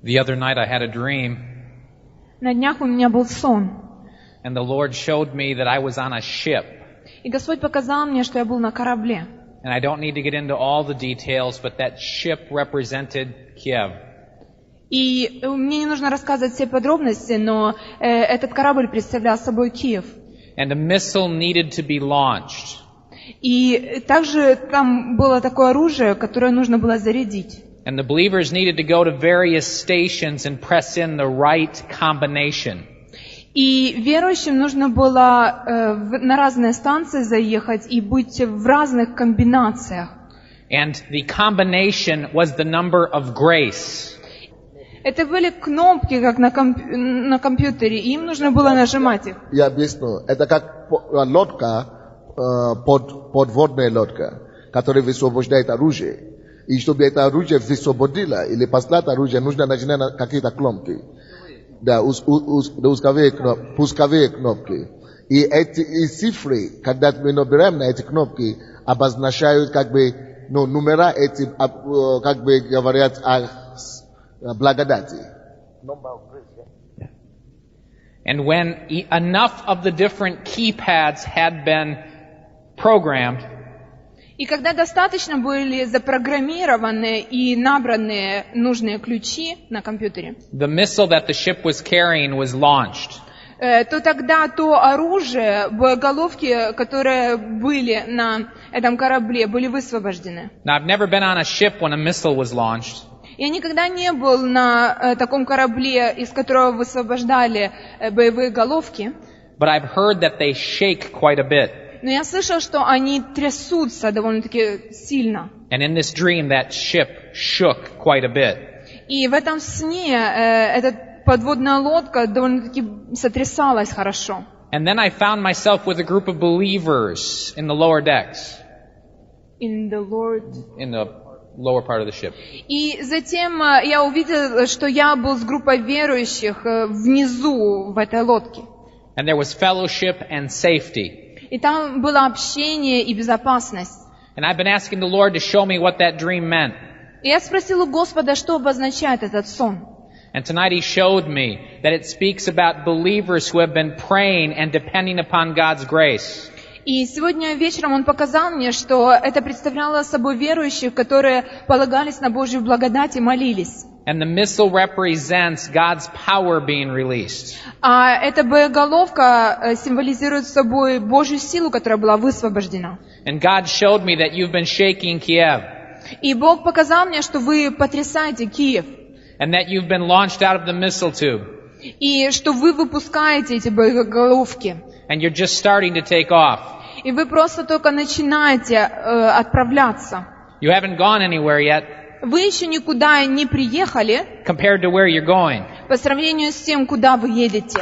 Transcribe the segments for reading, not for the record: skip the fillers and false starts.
The other night I had a dream, На днях у меня был сон, and the Lord showed me that I was on a ship. и Господь показал мне, что я был на корабле. And I don't need to get into all the details, but that ship represented Kiev. И мне не нужно рассказывать все подробности, но этот корабль представлял собой Киев. And a missile needed to be launched. И также там было такое оружие, которое нужно было зарядить. And the believers needed to go to various stations and press in the right combination. И верующим нужно было на разные станции заехать и быть в разных комбинациях. And the combination was the number of grace. Это были кнопки, как на компьютере, и им нужно было нажимать их. Я объясню. Это как лодка, подводная лодка, которая высвобождает оружие. И чтобы это оружие высвободило или послать оружие, нужно нажимать какие-то кнопки. Да, пусковые кнопки. И эти цифры, когда мы набираем на эти кнопки, обозначают как бы, номера эти, как бы говорят о благодати. And when enough of the different keypads had been programmed, И когда достаточно были запрограммированы и набраны нужные ключи на компьютере, the missile that the ship was carrying was launched. то тогда то оружие, боеголовки, которые были на этом корабле, были высвобождены. Now, I've never been on a ship when a missile was launched, Я никогда не был на таком корабле, из которого высвобождали боевые головки, but I've heard that they shake quite a bit. но я слышал, что они трясутся довольно-таки сильно. And in this dream, that ship shook quite a bit. И в этом сне эта подводная лодка довольно-таки сотрясалась хорошо. And then I found myself with a group of believers in the lower decks, In the Lord. in the lower part of the ship. И затем я увидела, что я был с группой верующих внизу в этой лодке. And there was fellowship and safety. И там было общение и безопасность. And I've been asking the Lord to show me what that dream meant. И я спросила у Господа, что обозначает этот сон. And tonight He showed me that it speaks about believers who have been praying and depending upon God's grace. И сегодня вечером Он показал мне, что это представляло собой верующих, которые полагались на Божью благодать и молились. And the missile represents God's power being released. А эта боеголовка символизирует собой Божью силу, которая была высвобождена. And God showed me that you've been shaking Kiev. И Бог показал мне, что вы потрясаете Киев. And that you've been launched out of the missile tube. И что вы выпускаете эти боеголовки. And you're just starting to take off. И вы просто только начинаете отправляться. You haven't gone anywhere yet Вы еще никуда не приехали compared to where you're going. по сравнению с тем, куда вы едете.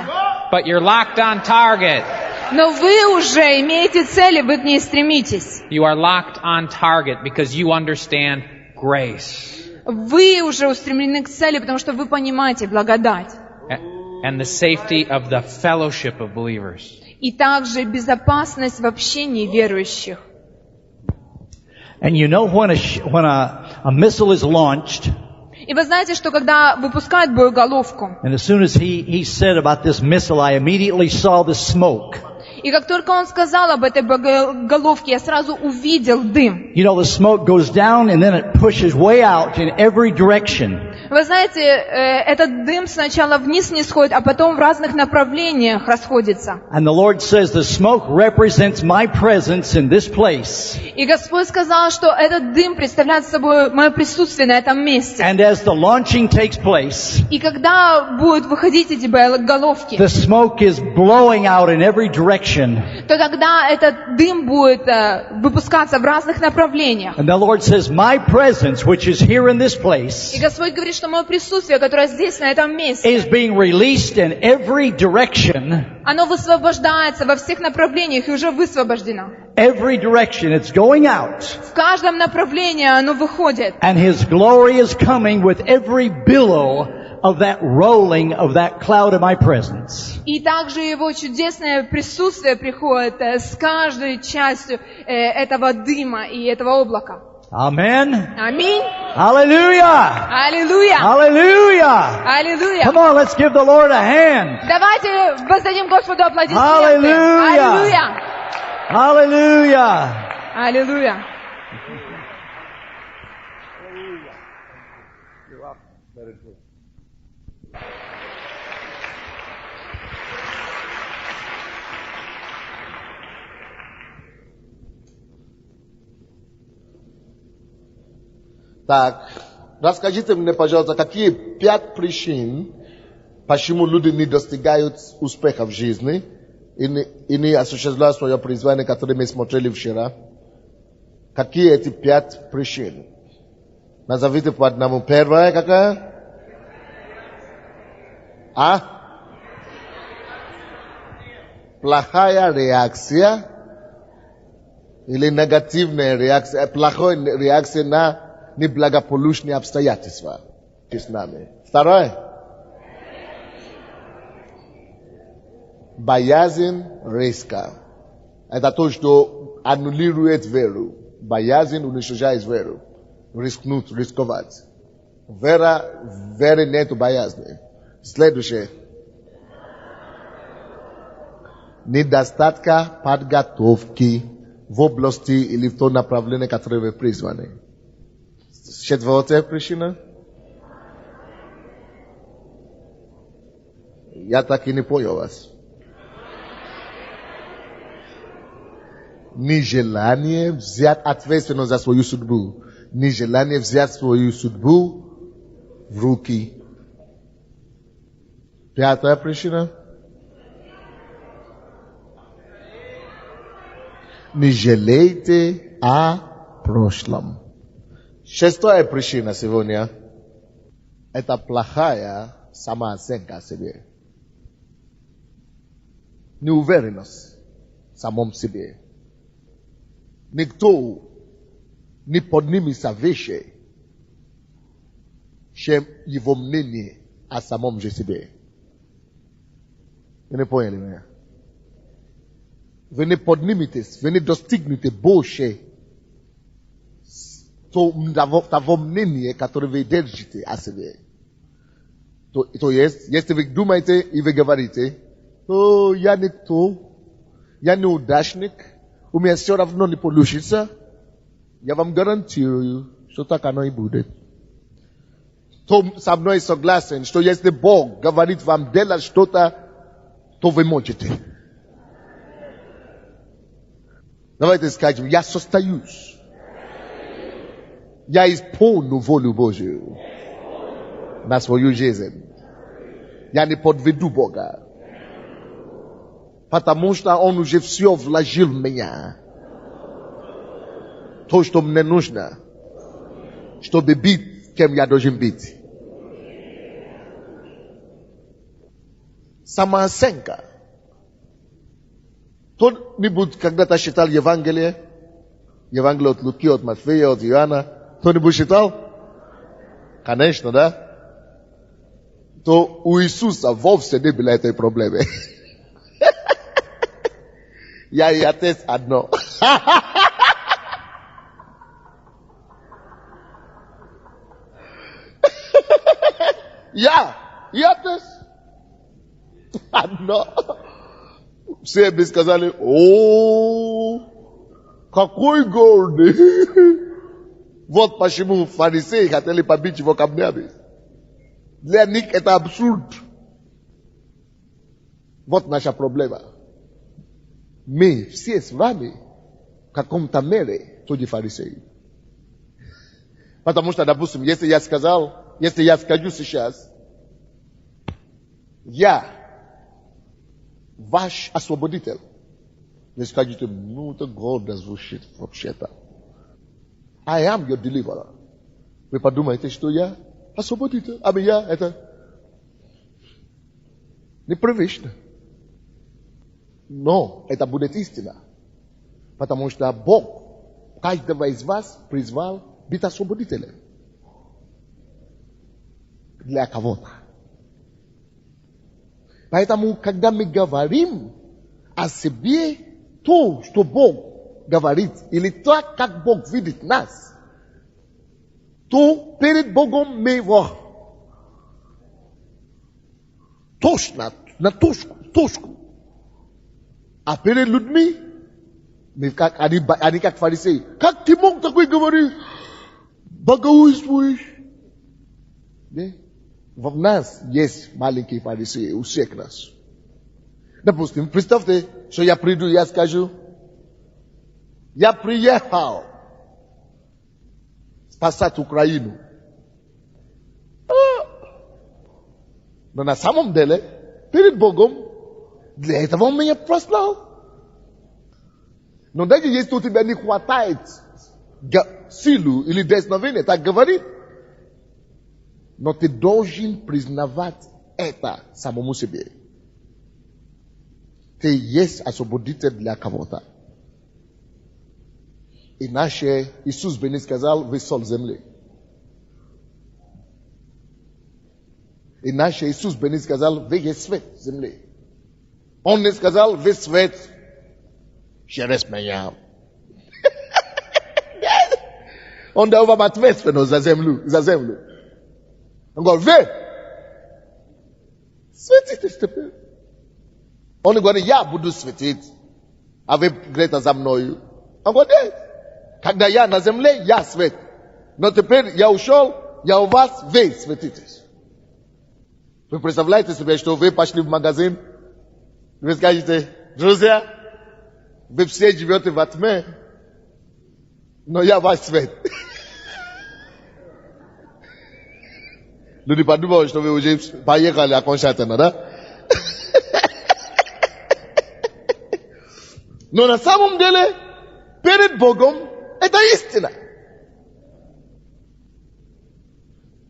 But you're locked on target. Но вы уже имеете цель, и вы к ней стремитесь. You are locked on target because you understand grace. Вы уже устремлены к цели, потому что вы понимаете благодать. And the safety of the fellowship of believers. И также безопасность в общении верующих. And you know when a missile is launched, И вы знаете, что когда выпускают боеголовку, and as soon as he said about this missile, I immediately saw the smoke. и как только он сказал об этой боеголовке, я сразу увидел дым. You know, the smoke goes down and then it pushes way out in every direction. Вы знаете, этот дым сначала вниз не сходит, а потом в разных направлениях расходится. And the Lord says the smoke represents my presence in this place. И Господь сказал, что этот дым представляет собой мое присутствие на этом месте. And as the launching takes place, И когда будут выходить эти боеголовки, the smoke is blowing out in every direction. то тогда этот дым будет выпускаться в разных направлениях. And the Lord says, my presence, which is here in this place, И Господь говорит, что мое присутствие, которое здесь, на этом месте, is being released in every direction. оно высвобождается во всех направлениях и уже высвобождено. Every direction, it's going out. В каждом направлении оно выходит. And His glory is coming with every billow of that rolling of that cloud of my presence. И также Его чудесное присутствие приходит с каждой частью этого дыма и этого облака. Amen. Аминь. Hallelujah. Аллилуйя. Hallelujah. Аллилуйя. Come on, let's give the Lord a hand. Давайте воздадим Господу аплодисменты. Аллилуйя. Аллилуйя. Hallelujah. Аллилуйя. Так, расскажите мне, пожалуйста, какие 5 причин, почему люди не достигают успеха в жизни и не осуществляют свое призвание, которое мы смотрели вчера? Какие эти 5 причин? Назовите по одному. Первая какая? Плохая реакция или негативная реакция, плохая реакция на неблагополучные обстоятельства с нами. Второе. Боязнь риска. Это то, что аннулирует веру. Боязнь уничтожает веру. Рискнуть, рисковать. Веры нету боязни. Следующее. Недостатка подготовки в области или в том направлении, которое вы призваны. Четвертая причина. Я так и не понял вас. Нежелание взять ответственность за свою судьбу. Нежелание взять свою судьбу в руки. Пятая причина. Не жалейте о прошлом. Шестая причина сегодня – это плохая самооценка о себе. Неуверенность в самом себе. Никто не поднимется выше, чем его мнение о самом же себе. Вы не поняли меня? Вы не подниметесь, вы не достигнете больше того мнения, которое вы держите о себе. То есть, если вы думаете и вы говорите, я никто, я неудачник, у меня все равно не получится, я вам гарантирую, что так оно и будет. Кто со мной согласен, что если Бог говорит вам делать что-то, то вы можете. Давайте скажем, я состоюсь. Я исполню волю Божию на свою жизнь. Я не подведу Бога. Потому что Он уже все вложил в меня. То, что мне нужно, чтобы быть, кем я должен быть. Самооценка. Кто-нибудь когда-то читал Евангелие? Евангелие от Луки, от Матфея, от Иоанна? Кто-нибудь читал? Конечно, да? То у Иисуса вовсе не было этой проблемы. Я и отец одно. Я и отец одно. Все бы сказали, какой гордый. Вот почему фарисеи хотели побить его камнями. Для них это абсурд. Вот наша проблема. Мы все с вами в каком-то мере тоже фарисеи. Потому что, допустим, если я скажу сейчас, я ваш освободитель, вы скажете, это гордо звучит вообще-то. I am your deliverer. Вы подумаете, что я освободитель, а я это непривычно. Но это будет истина. Потому что Бог каждого из вас призвал быть освободителем. Для кого-то. Поэтому, когда мы говорим о себе, то, что Бог говорит, или так, как Бог видит нас, то перед Богом мы его точно, на точку. А перед людьми мы как, они как фарисеи. Как ты мог такой говорить? Богоуствуешь? Да? В нас есть маленькие фарисеи, у всех нас. Допустим, представьте, что я приду, я скажу, я приехал спасать Украину. Но на самом деле, перед Богом, для этого Он меня послал. Но даже если у тебя не хватает силу или дерзновения, так говорит, но ты должен признавать это самому себе. Ты есть освободитель для кого-то. Иначе Иисус бы не сказал, вы соль земли. Иначе Иисус бы не сказал, вы есть свет земли. Он не сказал, вы свет через меня. Он дал вам ответственность за землю. Он говорит, вы светитесь теперь. Он говорит, я буду светить, а вы где-то за мною. Он говорит, нет. Когда я на земле, я свет. Но теперь я ушел, я у вас, вы светитесь. Вы представляете себе, что вы пошли в магазин, вы скажете, друзья, вы все живете во тьме, но я ваш свет. Люди подумают, что вы уже поехали окончательно, да? Но на самом деле, перед Богом, это истина.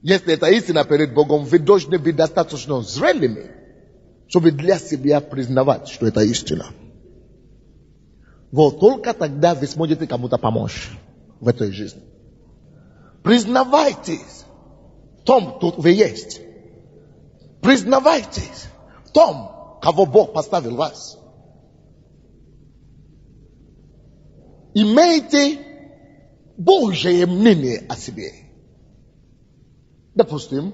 Если это истина перед Богом, вы должны быть достаточно зрелыми, чтобы для себя признавать, что это истина. Вот только тогда вы сможете кому-то помочь в этой жизни. Признавайтесь в том, кто вы есть. Признавайтесь в том, кого Бог поставил вас. Имейте Божье мнение о себе. Допустим,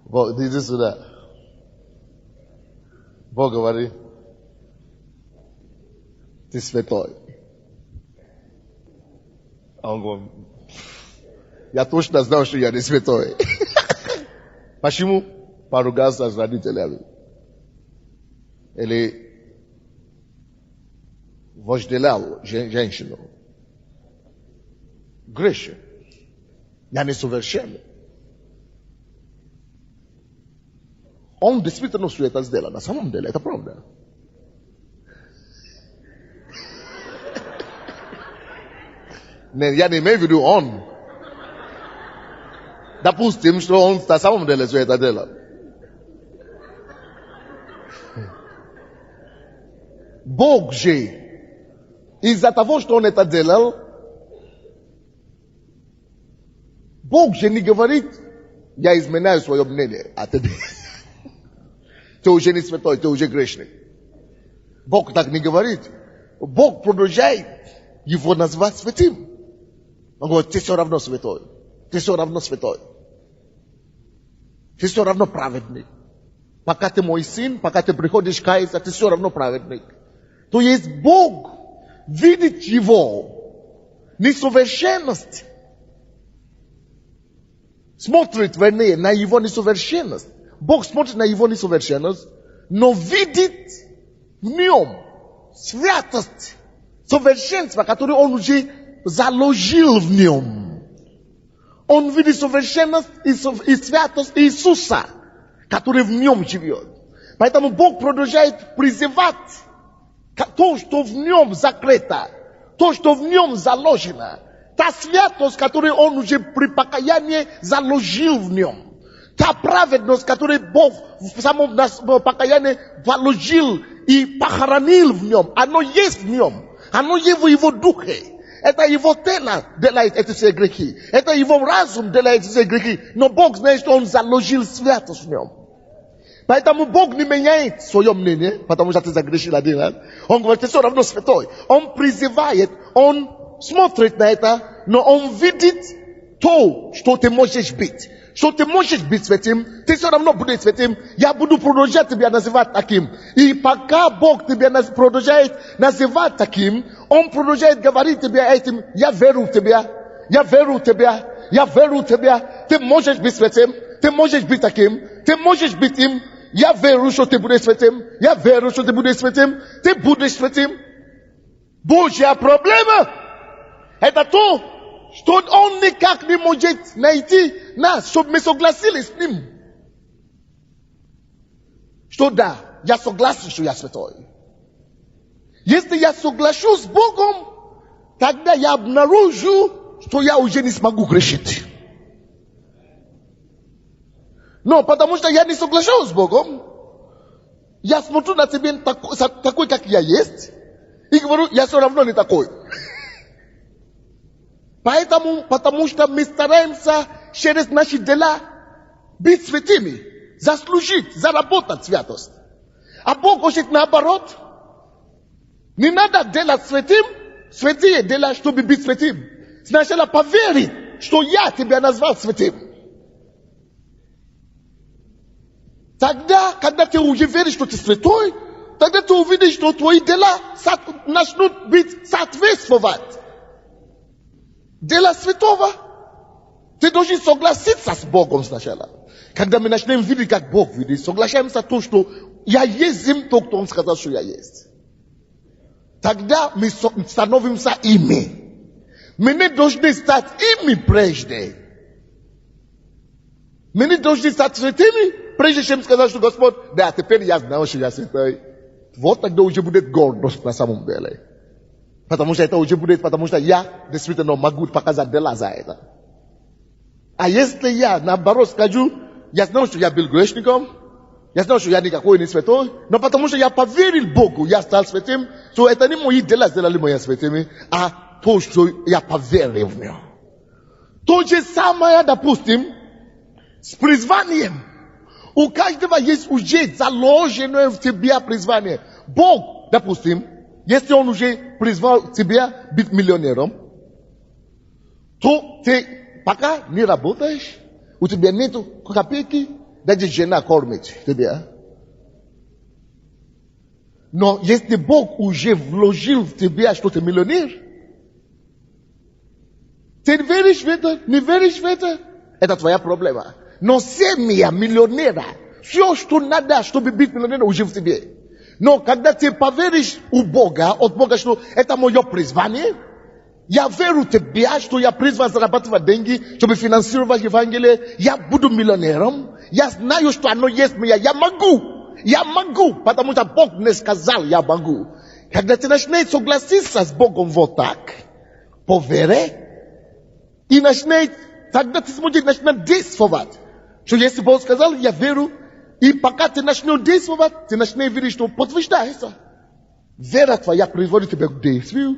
Бог, иди сюда. Бог говорит, ты святой. А он говорит, я точно знал, что я не святой. Почему? Поругался с родителями. Или вожделял женщину. Грешен. Я не совершенный. Он действительно все это сделал. На самом деле, это правда. Я не имею в виду он. Допустим, что он на самом деле все это делал. Бог же, из-за того, что он это делал, Бог же не говорит, я изменяю свое мнение. А ты уже не святой, ты уже грешник. Бог так не говорит. Бог продолжает его назвать святым. Он говорит, ты все равно святой. Ты все равно святой. Ты все равно праведник. Пока ты мой сын, пока ты приходишь каяться, ты все равно праведник. То есть Бог видит его несовершенность. Смотрит, вернее, на его несовершенность. Бог смотрит на его несовершенность, но видит в нем святость, совершенство, которое он уже заложил в нем. Он видит совершенность и святость Иисуса, который в нем живет. Поэтому Бог продолжает призывать то, что в нем закрыто, то, что в нем заложено, та святость, которую он уже при покаянии заложил в нем, та праведность, которую Бог в самом покаянии заложил и похоронил в нем, оно есть в нем, оно есть в его духе. Это его тело делает эти все грехи, это его разум делает эти все грехи, но Бог знает, что он заложил святость в нем. Поэтому Бог не меняет свое мнение, потому что ты загрешил один раз. Он говорит, ты все равно святой. Он призывает, он смотрит на это, но он видит то, что ты можешь быть. Что ты можешь быть святым, ты все равно будешь святым. Я буду продолжать тебя называть таким. И пока Бог тебя продолжает называть таким, Он продолжает говорить тебе этим, я верю в тебя, я верю в тебя, я верю в тебя. Ты можешь быть святым, ты можешь быть таким, ты можешь быть им. Я верю, что ты будешь святым, я верю, что ты будешь святым, ты будешь святым. Божья проблема — это то, что он никак не может найти нас, чтобы мы согласились с ним. Что да, я согласен, что я святой. Если я соглашусь с Богом, тогда я обнаружу, что я уже не смогу грешить. Но потому что я не соглашусь с Богом, я смотрю на тебя такой, как я есть, и говорю, я все равно не такой. Поэтому, потому что мы стараемся через наши дела быть святыми, заслужить, заработать святость. А Бог хочет наоборот. Не надо делать святым, святые дела, чтобы быть святым. Сначала поверь, что я тебя назвал святым. Тогда, когда ты уже веришь, что ты святой, тогда ты увидишь, что твои дела начнут быть соответствовать. Дело святого. Ты должен согласиться с Богом сначала. Когда мы начнем видеть, как Бог видит, соглашаемся с тем, что я есть им, то, кто Он сказал, что я есть. Тогда мы становимся ими. Мы не должны стать ими прежде. Мы не должны стать святыми, прежде чем сказать, что Господь, да, теперь я знаю, что я святой. Вот тогда уже будет гордость на самом деле. Потому что это уже будет, потому что я действительно могу показать дела за это. А если я, наоборот, скажу, я знаю, что я был грешником, я знаю, что я никакой не святой, но потому что я поверил Богу, я стал святым, то это не мои дела сделали меня святыми, а то, что я поверил в него. То же самое, допустим, с призванием. У каждого есть уже заложенное в тебе призвание. Бог, допустим, если Он уже призвал тебя быть миллионером, то ты пока не работаешь, у тебя нету копейки, даже жена кормит тебя. Но если Бог уже вложил в тебя, что ты миллионер, ты веришь в это, не веришь в это, это твоя проблема. Но семья миллионера, все, что надо, чтобы быть миллионером, уже в тебе. Но когда ты поверишь у Бога, от Бога, что это мое призвание, я верю в тебя, что я призван зарабатывать деньги, чтобы финансировать Евангелие, я буду миллионером, я знаю, что оно есть меня, я могу, потому что Бог мне сказал, я могу. Когда ты начнешь согласиться с Богом вот так, по вере, и начнешь, тогда ты сможешь начинать действовать. Что если Бог сказал, я верю, и пока ты начнешь действовать, ты начнешь видеть, что подтверждается. Вера твоя приводит тебя к действию,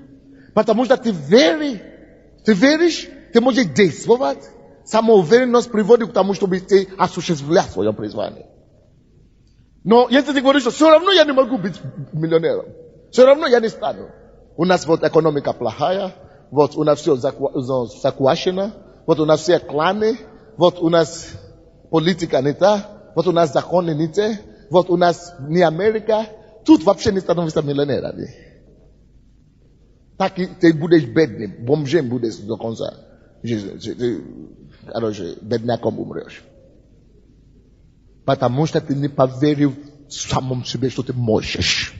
потому что ты веришь, ты можешь действовать. Самоуверенность приводит к тому, чтобы ты осуществляешь свое призвание. Но если ты говоришь, что все равно я не могу быть миллионером, все равно я не стану. У нас вот экономика плохая, вот у нас все заквашено, вот у нас все кланы, вот у нас политика не та, вот у нас законы не те, вот у нас не Америка, тут вообще не становится миллионерами. Так ты будешь бедным, бомжем будешь до конца. Короче, бедняком умрешь. Потому что ты не поверил самому себе, что ты можешь.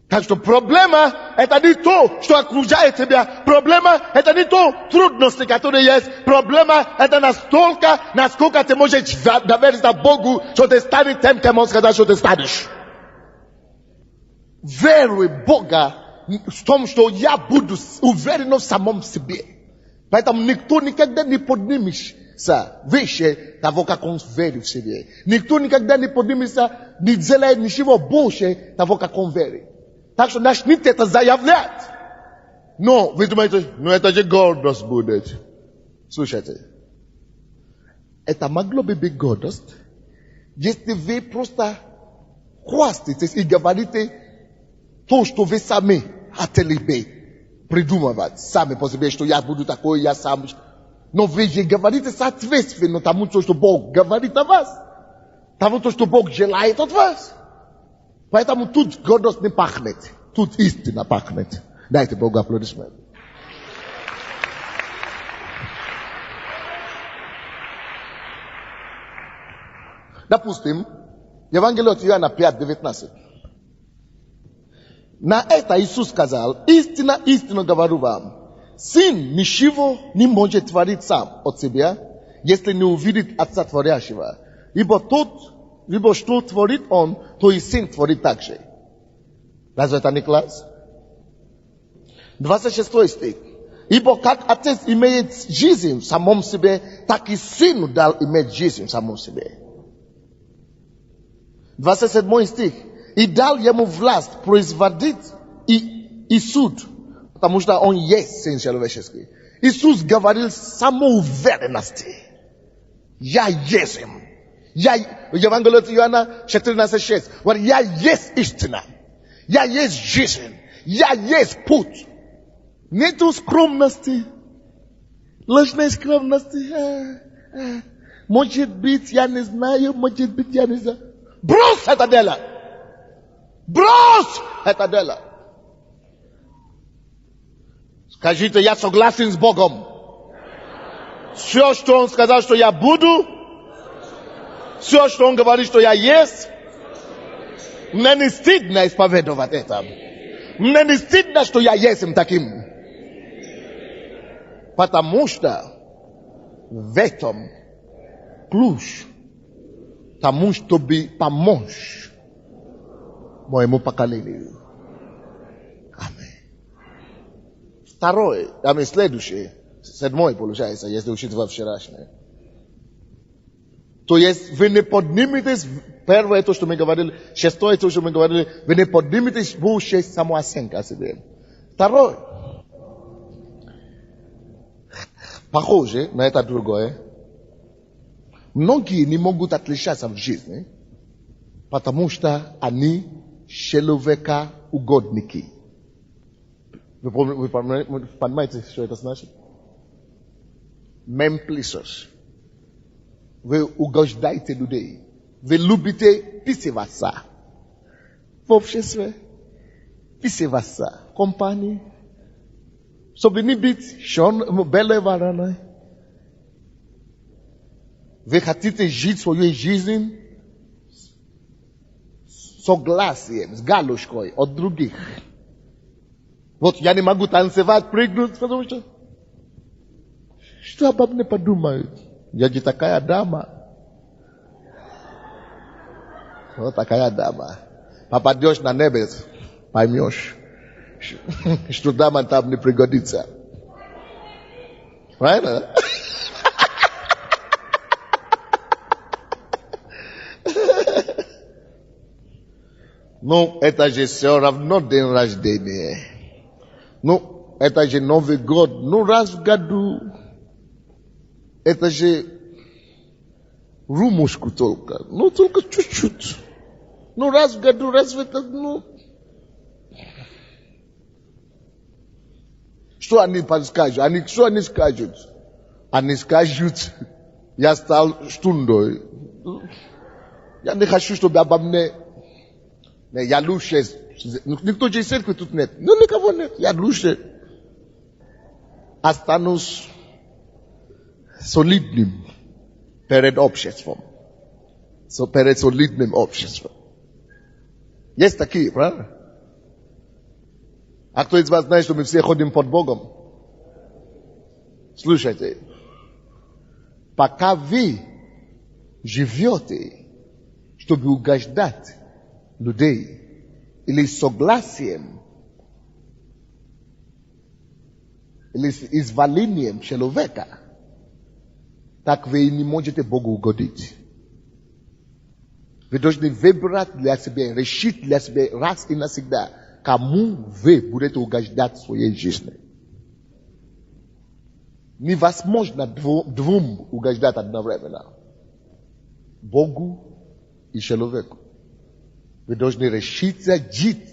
Так что проблема — это не то, что окружает тебя. Проблема — это не то трудности, которые есть. Проблема — это настолько, насколько ты можешь довериться Богу, что ты станешь тем, кем Он сказал, что ты станешь. Веруй Бога в том, что я буду уверен в самом себе. Поэтому никто никогда не поднимется выше того, как он верит в себе. Никто никогда не поднимется, не делает ничего больше того, как он верит. Так что начните это заявлять. Но вы думаете, это же гордость будет. Слушайте, это могло бы быть гордость, Если вы просто хвастаетесь и говорите то, что вы сами хотели бы придумывать сами по себе, что я буду такой, я сам. Но вы же говорите соответственно тому, что Бог говорит о вас. Тому, что Бог желает от вас. Поэтому тут гордость не пахнет. Тут истина пахнет. Дайте Богу аплодисмент. Допустим, Евангелие от Иоанна 5:19. На это Иисус сказал: истинно, истинно говорю вам, сын ничего не может творить сам от себя, если не увидит Отца Творящего. Ибо что творит он, то и сын творит также. Разве это не класс? 26 стих. Ибо как Отец имеет жизнь в самом себе, так и Сыну дал иметь жизнь в самом себе. 27 стих. И дал ему власть производить и суд, потому что он есть Сын человеческий. Иисус говорил с самоуверенности. Я есть им. Евангелие от Иоанна 14:6. Вот я есть истина. Я есть жизнь. Я есть путь. Нету скромности. Ложной скромности. Может быть, я не знаю, может быть, я не знаю. Брось это дело. Брось это дело. Скажите, я согласен с Богом. Все, что Он сказал, что я буду, все, что Он говорит, что я есть, мне не стыдно исповедовать это. Мне не стыдно, что я есть им таким. Потому что в этом ключ тому, чтобы помочь моему поколению. Аминь. Второе, следующее, 7 получается, если учитывать вчерашнее. То есть вы не подниметесь, первое то, что мы говорили, шестое то, что мы говорили, вы не подниметесь больше самооценка о себе. Второе, похоже на это другое. Многие не могут отличаться в жизни, потому что они человека-угодники. Вы понимаете, что это значит? Мемплисос. Вы угождаете людей. Вы любите писеваться. В обществе писеваться. Компании. Чтобы не быть белевараной. Вы хотите жить свою жизнь с согласием, с галочкой от других. Вот я не могу танцевать, прыгнуть, потому что обо мне подумают? Я же такая дама. Вот такая дама. Попадешь на небес, поймешь, что дама там не пригодится. Правильно? Ну, это же все равно день рождения. Ну, это же Новый год. Ну, раз в году. Это же румушку только. Ну, только чуть-чуть. Ну, раз в году, раз в это, ну. Что они скажут? Что они скажут? Они скажут, я стал штундой. Я не хочу, чтобы обо мне... Я лучше. Никто же из церкви тут нет. Ну, никого нет. Я лучше. Останусь солидным перед обществом. Перед солидным обществом. Есть такие, правда? А кто из вас знает, что мы все ходим под Богом? Слушайте. Пока вы живете, чтобы угождать людей или согласием, или изволением человека, так вы не можете Богу угодить. Вы должны выбрать для себя, решить для себя раз и навсегда, кому вы будете угождать в своей жизни. Невозможно двум угождать одновременно. Богу и человеку. Вы должны решиться жить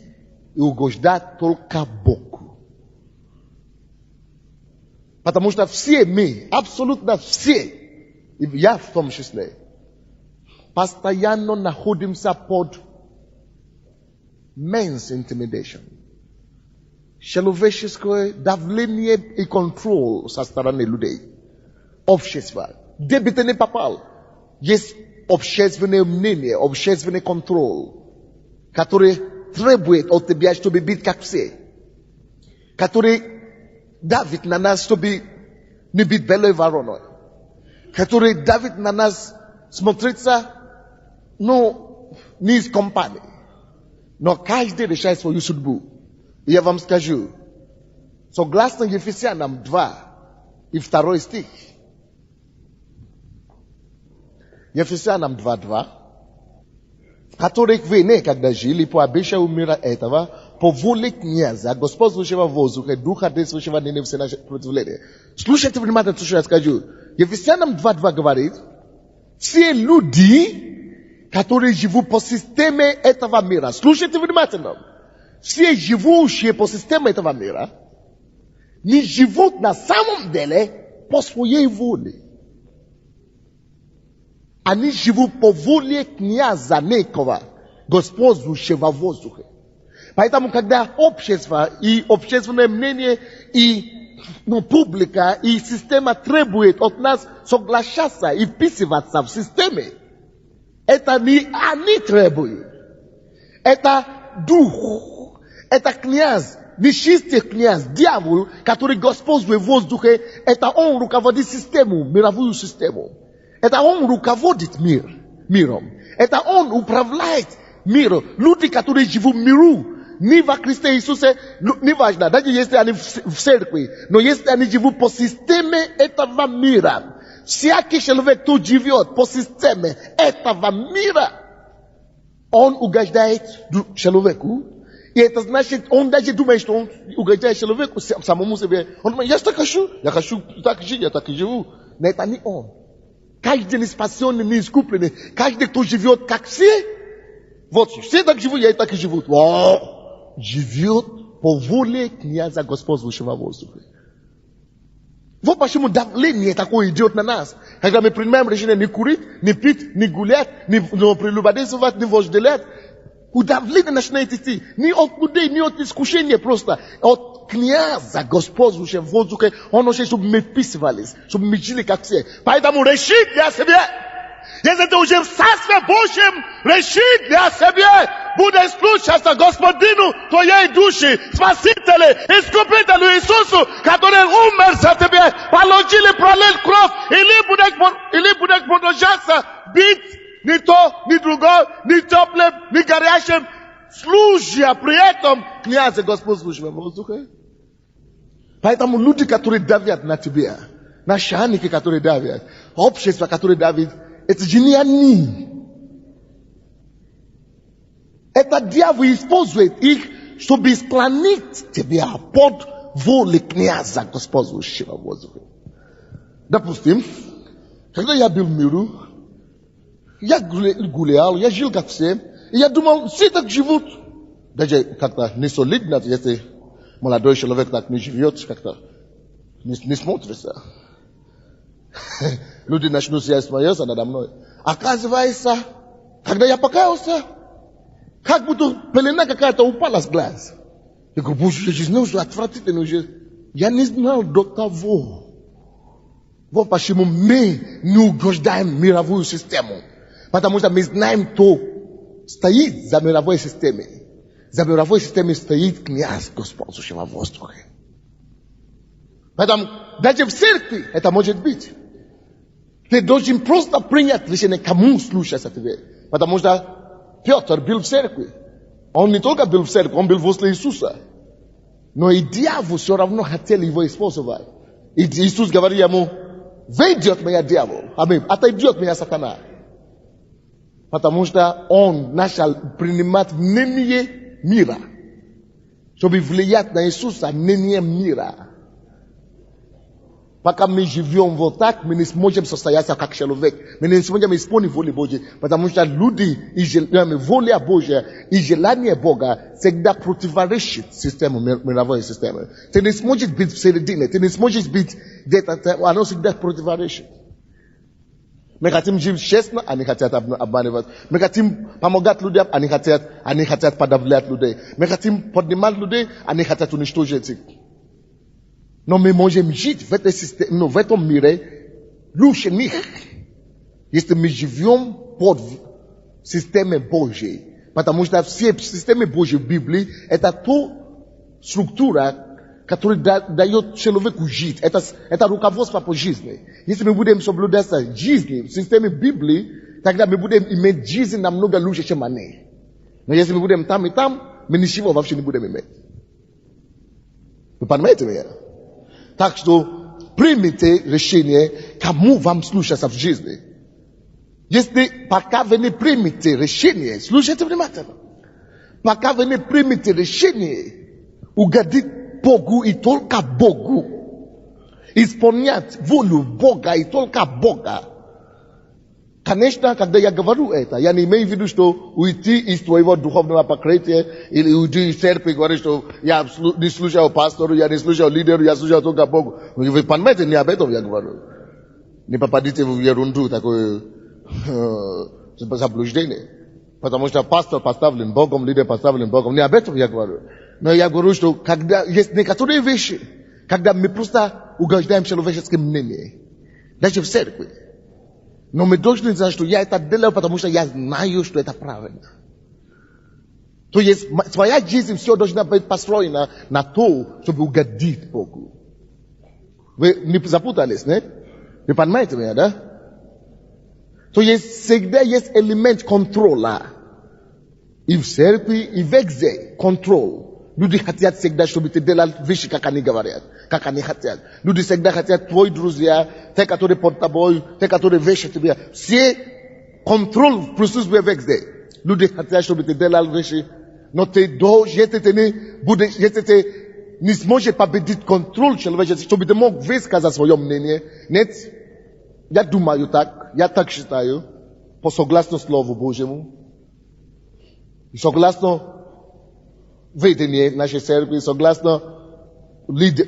и угождать только Богу. Потому что все мы, абсолютно все, и я в том числе, постоянно находимся под men's intimidation. Человеческое давление и контроль со стороны людей. Общество. Где бы ты ни попал, есть общественное мнение, общественный контроль, который требует от тебя, чтобы быть как все. Который давит на нас, чтобы не быть белой вороной. Который давит на нас смотреться, не из компании. Но каждый решает свою судьбу. И я вам скажу, согласно Ефесянам 2 и 2 стих, Ефесянам 2:2, в которых вы некогда жили по обычаю мира этого, по воле князя, господствующего в воздухе, духа действующего ныне в сопротивлении. Слушайте внимательно, что я скажу. Ефесянам 2:2 говорит, все люди, которые живут по системе этого мира, слушайте внимательно, все живущие по системе этого мира, не живут на самом деле по своей воле. Они живут по воле князя некого, господствующего в воздухе. Поэтому, когда общество и общественное мнение, и публика, и система требует от нас соглашаться и вписываться в системе, это не они требуют. Это дух, это князь, нечистый князь, дьявол, который господствует в воздухе, это он руководит систему, мировую систему. Это он руководит миром. Это он управляет миром. Люди, которые живут в миру, не во Христе Иисусе, не важно, даже если они в церкви, но если они живут по системе этого мира, всякий человек, кто живет по системе этого мира, он угождает человеку. И это значит, он даже думает, что он угождает человеку самому себе. Он думает, я хочу так жить, я так и живу. Но это не он. Каждый не спасенный, не искупленный, каждый, кто живет как все, вот все так живут, я и так и живу. Живет по воле князя господствующего в воздухе. Вот почему давление такое идет на нас. Когда мы принимаем решение не курить, не пить, не гулять, не прелюбодействовать, не вожделять, удавление начинает идти. Не от людей, не от искушения просто, от князя господствующего в воздухе. Он хочет, чтобы мы вписывались, чтобы мы жили как все. Поэтому решить для себя. Если ты уже в Царстве Божьем, решить для себя. Будешь слушаться Господину твоей души, Спасителю, Искупителю Иисусу, который умер за тебя, положили, пролил кровь, или будешь продолжаться быть ни то, ни другое, ни теплым, ни горячим, служа при этом князя господствующего в воздухе. Поэтому люди, которые давят на тебя, начальники, которые давят, общество, которое давит, это же не они. Это дьявол использует их, чтобы склонить тебя под волей князя господствующего в воздухе. Допустим, когда я был в миру, я гулял, я жил как все, и я думал, все так живут. Даже как-то не солидно, если молодой человек так не живет, как-то не смотрится. Люди начнут смеяться надо мной. Оказывается, когда я покаялся, как будто пелена какая-то упала с глаз. Я говорю, боже, я же знал, что отвратительно. Я не знал до того. Вот почему мы не угождаем мировую систему. Потому что мы знаем, кто стоит за мировой системой. За мировой системой стоит князь господствующего в воздухе. Поэтому даже в церкви это может быть. Ты должен просто принять решение, кому слушаться тебе. Потому что Петр был в церкви. Он не только был в церкви, он был возле Иисуса. Но и дьявол все равно хотел его использовать. И Иисус говорит ему, выйдет меня дьявол, отойдет меня сатана. Потому что он начал принимать мнение мира. Чтобы влиять на Иисуса, мнение мира. Пока мы живем вот так, мы не сможем состояться как человек. Мы не сможем исполнить волю Божью. Потому что люди, воля Божья и желание Бога всегда противоречит систему, мировой системе. Ты не сможешь быть в середине, ты не сможешь быть где-то, оно всегда противоречит. Мы хотим жить честно, они хотят обманывать. Мы хотим помогать людям, они хотят подавлять людей. Мы хотим поднимать людей, они хотят уничтожить их. Но мы можем жить в этой системе, в этом мире лучше них, если мы живем под системой Божьей. Потому что все системы Божьей в Библии это та структура, которая дает человеку жить. Это руководство по жизни. Если мы будем соблюдать жизнь в системе Библии, тогда мы будем иметь жизнь намного лучше, чем они. Но если мы будем там и там, мы ничего вообще не будем иметь. Вы понимаете меня? Так что примите решение, кому вам слушаться в жизни. Если пока вы не примете решение, слушайте внимательно. Пока вы не примете решение, угодить Богу и только Богу, исполнять волю Бога и только Бога. Конечно, когда я говорю это, я не имею в виду, что уйти из твоего духовного покрытия или уйти из церкви и говорить, что я не слушаю пастору, я не слушаю лидеру, я слушаю только Богу. Вы понимаете, не об этом я говорю. Не попадите в ерунду, такое заблуждение. Потому что пастор поставлен Богом, лидер поставлен Богом. Не об этом я говорю. Но я говорю, что когда есть некоторые вещи, когда мы просто угождаем человеческим мнением, даже в церкви. Но мы должны знать, что я это делаю, потому что я знаю, что это правильно. То есть твоя жизнь все должна быть построена на то, чтобы угодить Богу. Вы не запутались, не? Вы понимаете меня, да? То есть всегда есть элемент контроля. И в церкви, и везде контроль. Люди хотят всегда, чтобы ты делал вещи, как они говорят, как они хотят. Люди всегда хотят твои друзья, те, которые под тобой, те, которые вещи тебе. Все контроль присутствует везде. Люди хотят, чтобы ты делал вещи, но ты если ты не сможешь победить контроль человеческий, чтобы ты мог высказать свое мнение. Нет, я думаю так, я так считаю, по согласно Слову Божьему, и согласно ведение нашей церкви, согласно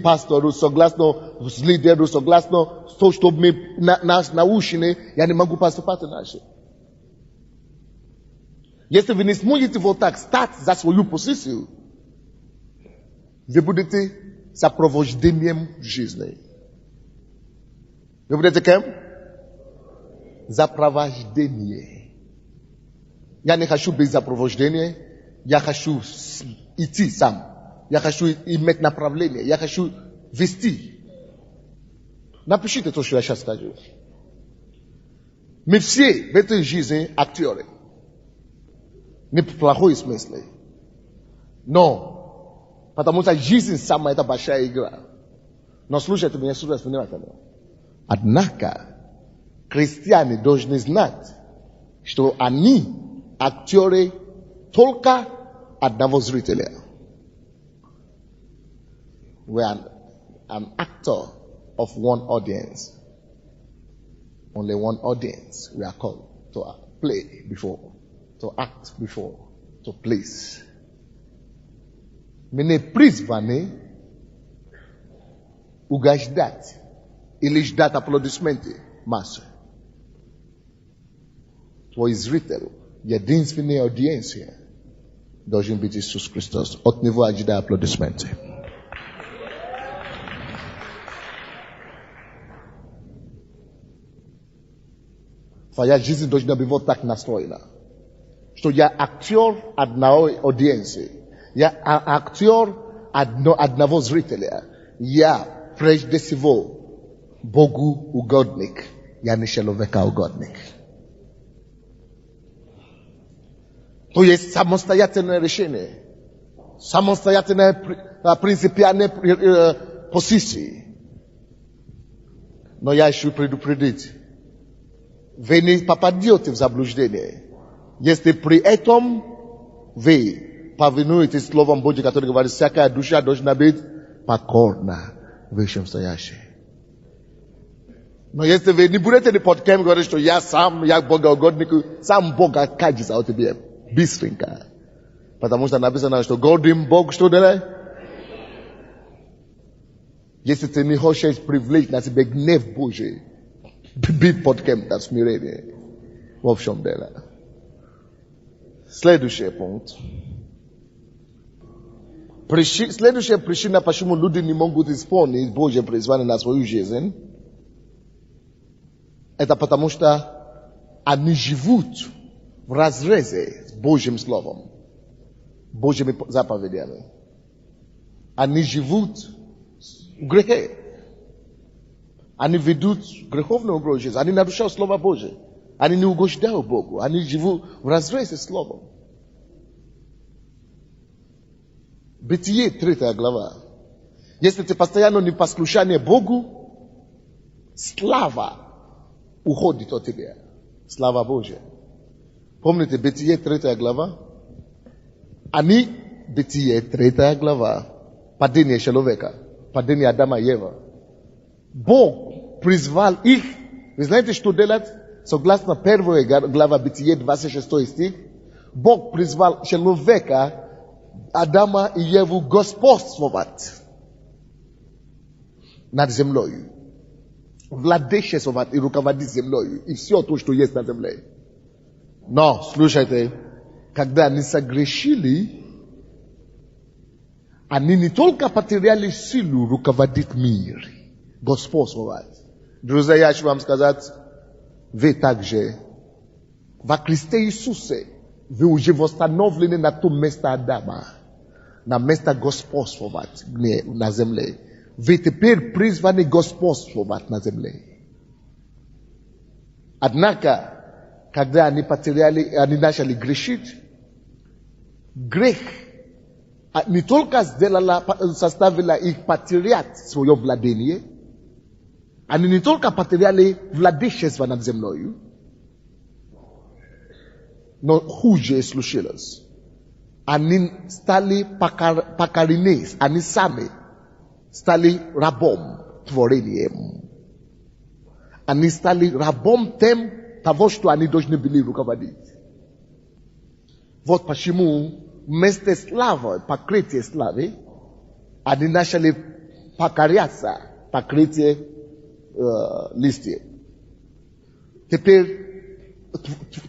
пастору, согласно лидеру, согласно то, что мы нас научены, я не могу поступать иначе. Если вы не сможете вот так стать за свою позицию, вы будете сопровождением жизни. Вы будете кем? Сопровождение. Я не хочу быть сопровождением, я хочу идти сам. Я хочу иметь направление. Я хочу вести. Напишите то, что я сейчас скажу. Мы все в этой жизни актеры. Не в плохой смысле. Но, потому что жизнь сама это большая игра. Но слушайте меня, слушайте внимательно. Однако, христиане должны знать, что они актеры только одного зрителя. We are an actor of one audience. Only one audience we are called to play before, to act before, to please. Мы не призваны угождать или ждать аплодисменты массы. Твой зритель, единственная аудиенция, должен быть Иисус Христос. От него ожидая аплодисменты. Твоя жизнь должна быть вот так настроена. Что я актер одной аудиенции. Я актер одного зрителя. Я прежде всего Богу угодник. Я не человека угодник. То есть самостоятельное решение. Самостоятельная принципиальная позиция. Но я еще предупредить. Вы не попадете в заблуждение. Если при этом вы повинуетесь Словом Божьим, которое говорит, всякая душа должна быть покорна высшим стоящей. Но если вы не будете под кем говорить, что я сам, я богоугодник, сам Бога кадится от тебя. Быстренько. Потому что написано, что Godin Бог что делает? Если ты не хочешь привлечь на себя гнев Божий, быть под кем-то смирение. В общем дело. Следующий пункт. Следующая причина, почему люди не могут исполнить Божье призвание на свою жизнь, это потому что они живут в разрезе с Божьим Словом, Божьими заповедями. Они живут в грехе. Они ведут греховный образ жизни. Они нарушают Слово Божие. Они не угождают Богу. Они живут в разрезе с Словом. Бытие 3 глава. Если ты постоянно не послушание Богу, слава уходит от тебя. Слава Божия. Помните, Бытие 3 глава? Они, Бытие 3 глава, падение человека, падение Адама и Ева. Бог призвал их. Вы знаете, что делать? Согласно 1 глава Бытие 26 стих, Бог призвал человека, Адама и Еву, господствовать над землей. Владычествовать и руководить землей. И все то, что есть на земле. Но, слушайте, когда они согрешили, они не только потеряли силу руководить мир, господствовать. Друзья, я хочу вам сказать, вы также во Христе Иисусе, вы уже восстановлены на то место Адама, на место господствовать на земле. Вы теперь призваны господствовать на земле. Однако, когда они потеряли, они начали грешить, грех не только заставила их потерять свое владение, они не только потеряли владычество над землей, но хуже случилось. Они стали покорены, они сами стали рабом творением. Они стали рабом тем, того, что они должны были руководить. Вот почему вместо славы, покрытия славы, они начали покоряться покрытие листьев. Теперь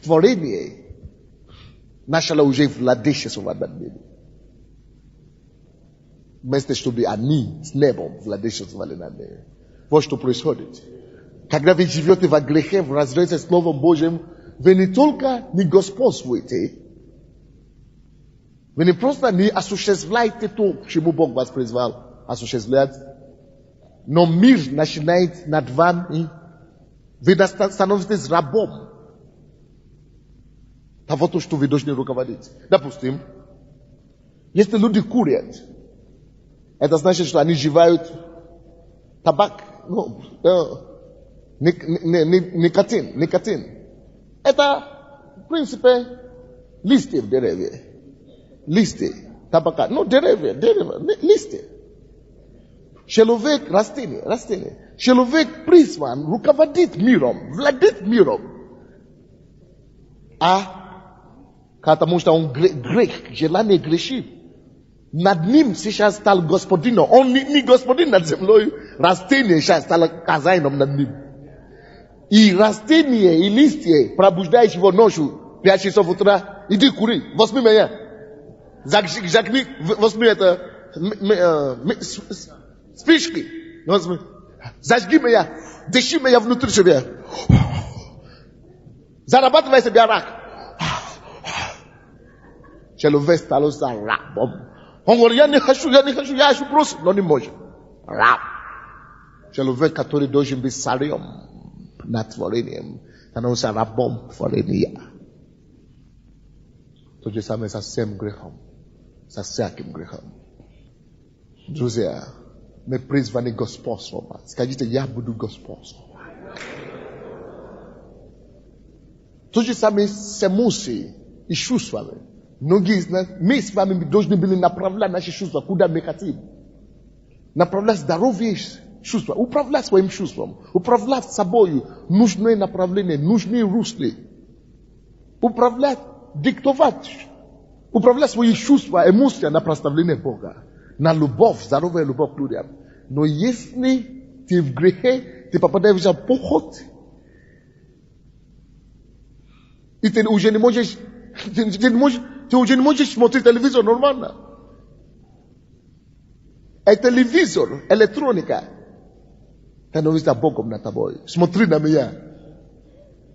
творение начало уже владычествовать над ними. Вместо чтобы они с небом владычествовали над ними. Вот что происходит. Когда вы живете во грехе, в разрезе с Словом Божьим, вы не только не господствуете, вы не просто не осуществляете то, к чему Бог вас призвал осуществлять, но мир начинает над вами, вы становитесь рабом того, что вы должны руководить. Допустим, если люди курят, это значит, что они жевают табак, никотин. Это, в принципе, листья деревьев. Листья табака. Деревья, листья. Человек, растение. Человек призван руководить миром, владеть миром. Потому что он грех, желание грешит. Над ним сейчас стал господином. Он не господин над землей. Растение сейчас стало хозяином над ним. И растение, и листья, пробуждаешь его ночью, 5 часов утра, иди кури, возьми меня. Зажгни, возьми это, спички, возьми. Зажги меня, дыши меня внутри себя. Зарабатывай себе рак. Человек стал рабом. Он говорит, я не хочу, я хочу просто, но не может. Раб. Человек, который должен быть царем над творением, становится рабом творения. То же самое со всем грехом, со всяким грехом. Друзья, мы призваны господствовать. Скажите, я буду господствовать. То же самое с эмоцией и чувствами. Многие из нас, мы с вами должны были направлять наши чувства, куда мы хотим. Направлять здоровье чувства. Управлять своим чувством. Управлять собой. Нужное направление, нужные руслы. Управлять, диктовать. Управлять свои чувства, эмоции на прославление Бога. На любовь, здоровая любовь к людям. Но если ты в грехе, ты попадаешь в поход, и ты уже не можешь смотреть телевизор нормально. А телевизор, электроника, становится Богом над тобой. Смотри на меня.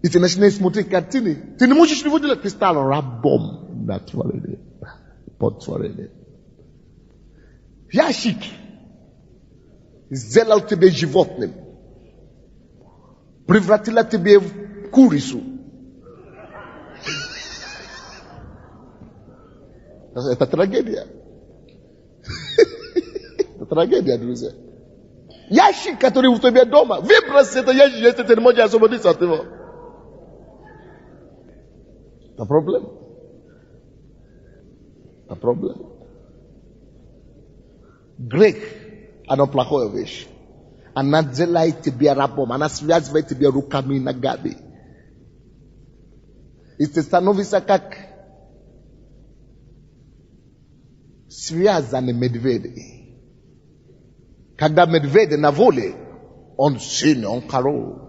И ты начинаешь смотреть картины. Ты не можешь его делать, ты стал рабом на творение. Под творение. Ящик сделал тебя животным. Превратила тебя в курицу. Это трагедия. Это трагедия, друзья. Ящик, который у тебя дома, выбрось это ящик, если ты не можешь освободиться от него. Это проблема. Это проблема. Грех, оно плохая вещь. Она делает тебя рабом, она связывает тебя руками и ногами. И ты становишься как связанный медведь. Когда медведь на воле, он сильный, он король,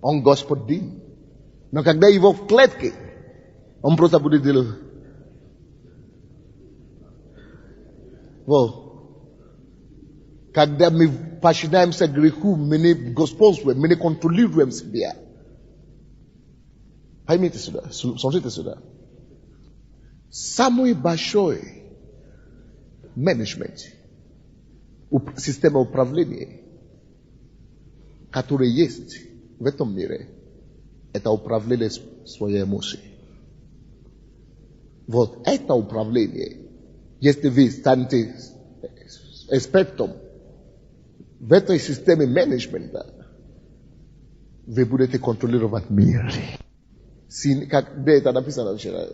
он господин. Но когда его в клетке, он просто будет делать. Вот. Когда мы подчиняемся греху, мы не господствуем, мы не контролируем себя. Поймите сюда, смотрите сюда. Самый большой менеджмент, система управления, который есть в этом мире, это управление своей эмоцией. Вот это управление, если вы станете экспертом в этой системе менеджмента, вы будете контролировать мир. Где это написано вчера?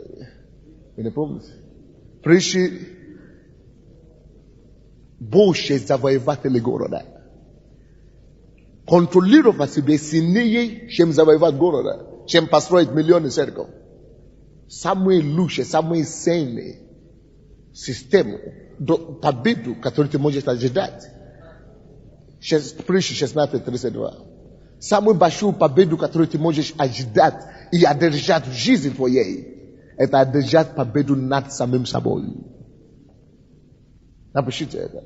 Вы не помните? Пришли больше завоеватели города. Контролировать себя сильнее, чем завоевать города, чем построить миллионы церков. Самые лучшие, самые сильные системы, победу, которую ты можешь ожидать. Притча 16:32. Самую большую победу, которую ты можешь ожидать и одержать в жизни твоей, это одержать победу над самим собой. Напишите это.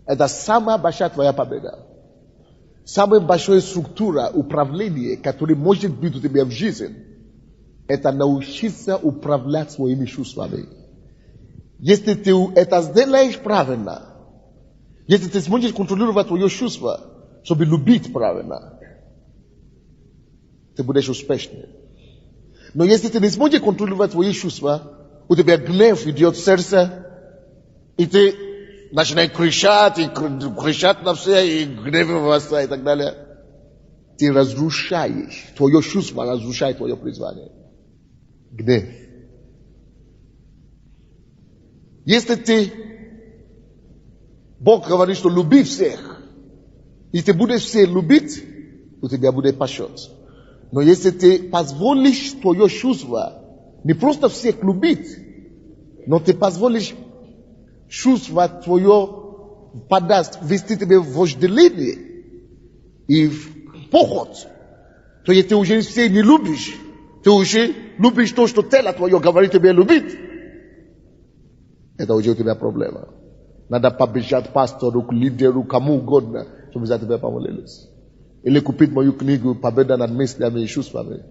Это самая большая твоя победа. Самая большая структура управления, которая может быть у тебя в жизни, это научиться управлять своими чувствами. Если ты это сделаешь правильно, если ты сможешь контролировать твои чувства, чтобы любить правильно, ты будешь успешным. Но если ты не сможешь контролировать твои чувства, у тебя гнев идет в сердце, и ты начинаешь кричать на все, и гневаться и так далее. Ты разрушаешь, твое чувство разрушает твое призвание. Гнев. Если ты, Бог говорит, что люби всех, и ты будешь всех любить, у тебя будет пощет. Но если ты позволишь твое чувство не просто всех любить, но ты позволишь чувство твое подаст, вести тебя в вожделение и в поход, то если ты уже всех не любишь, ты уже любишь то, что тело твое говорит тебе любить, это уже у тебя проблема. Надо побежать пастору, к лидеру, кому угодно, чтобы за тебя помолились. Или купить мою книгу «Победа над мыслями и чувствами».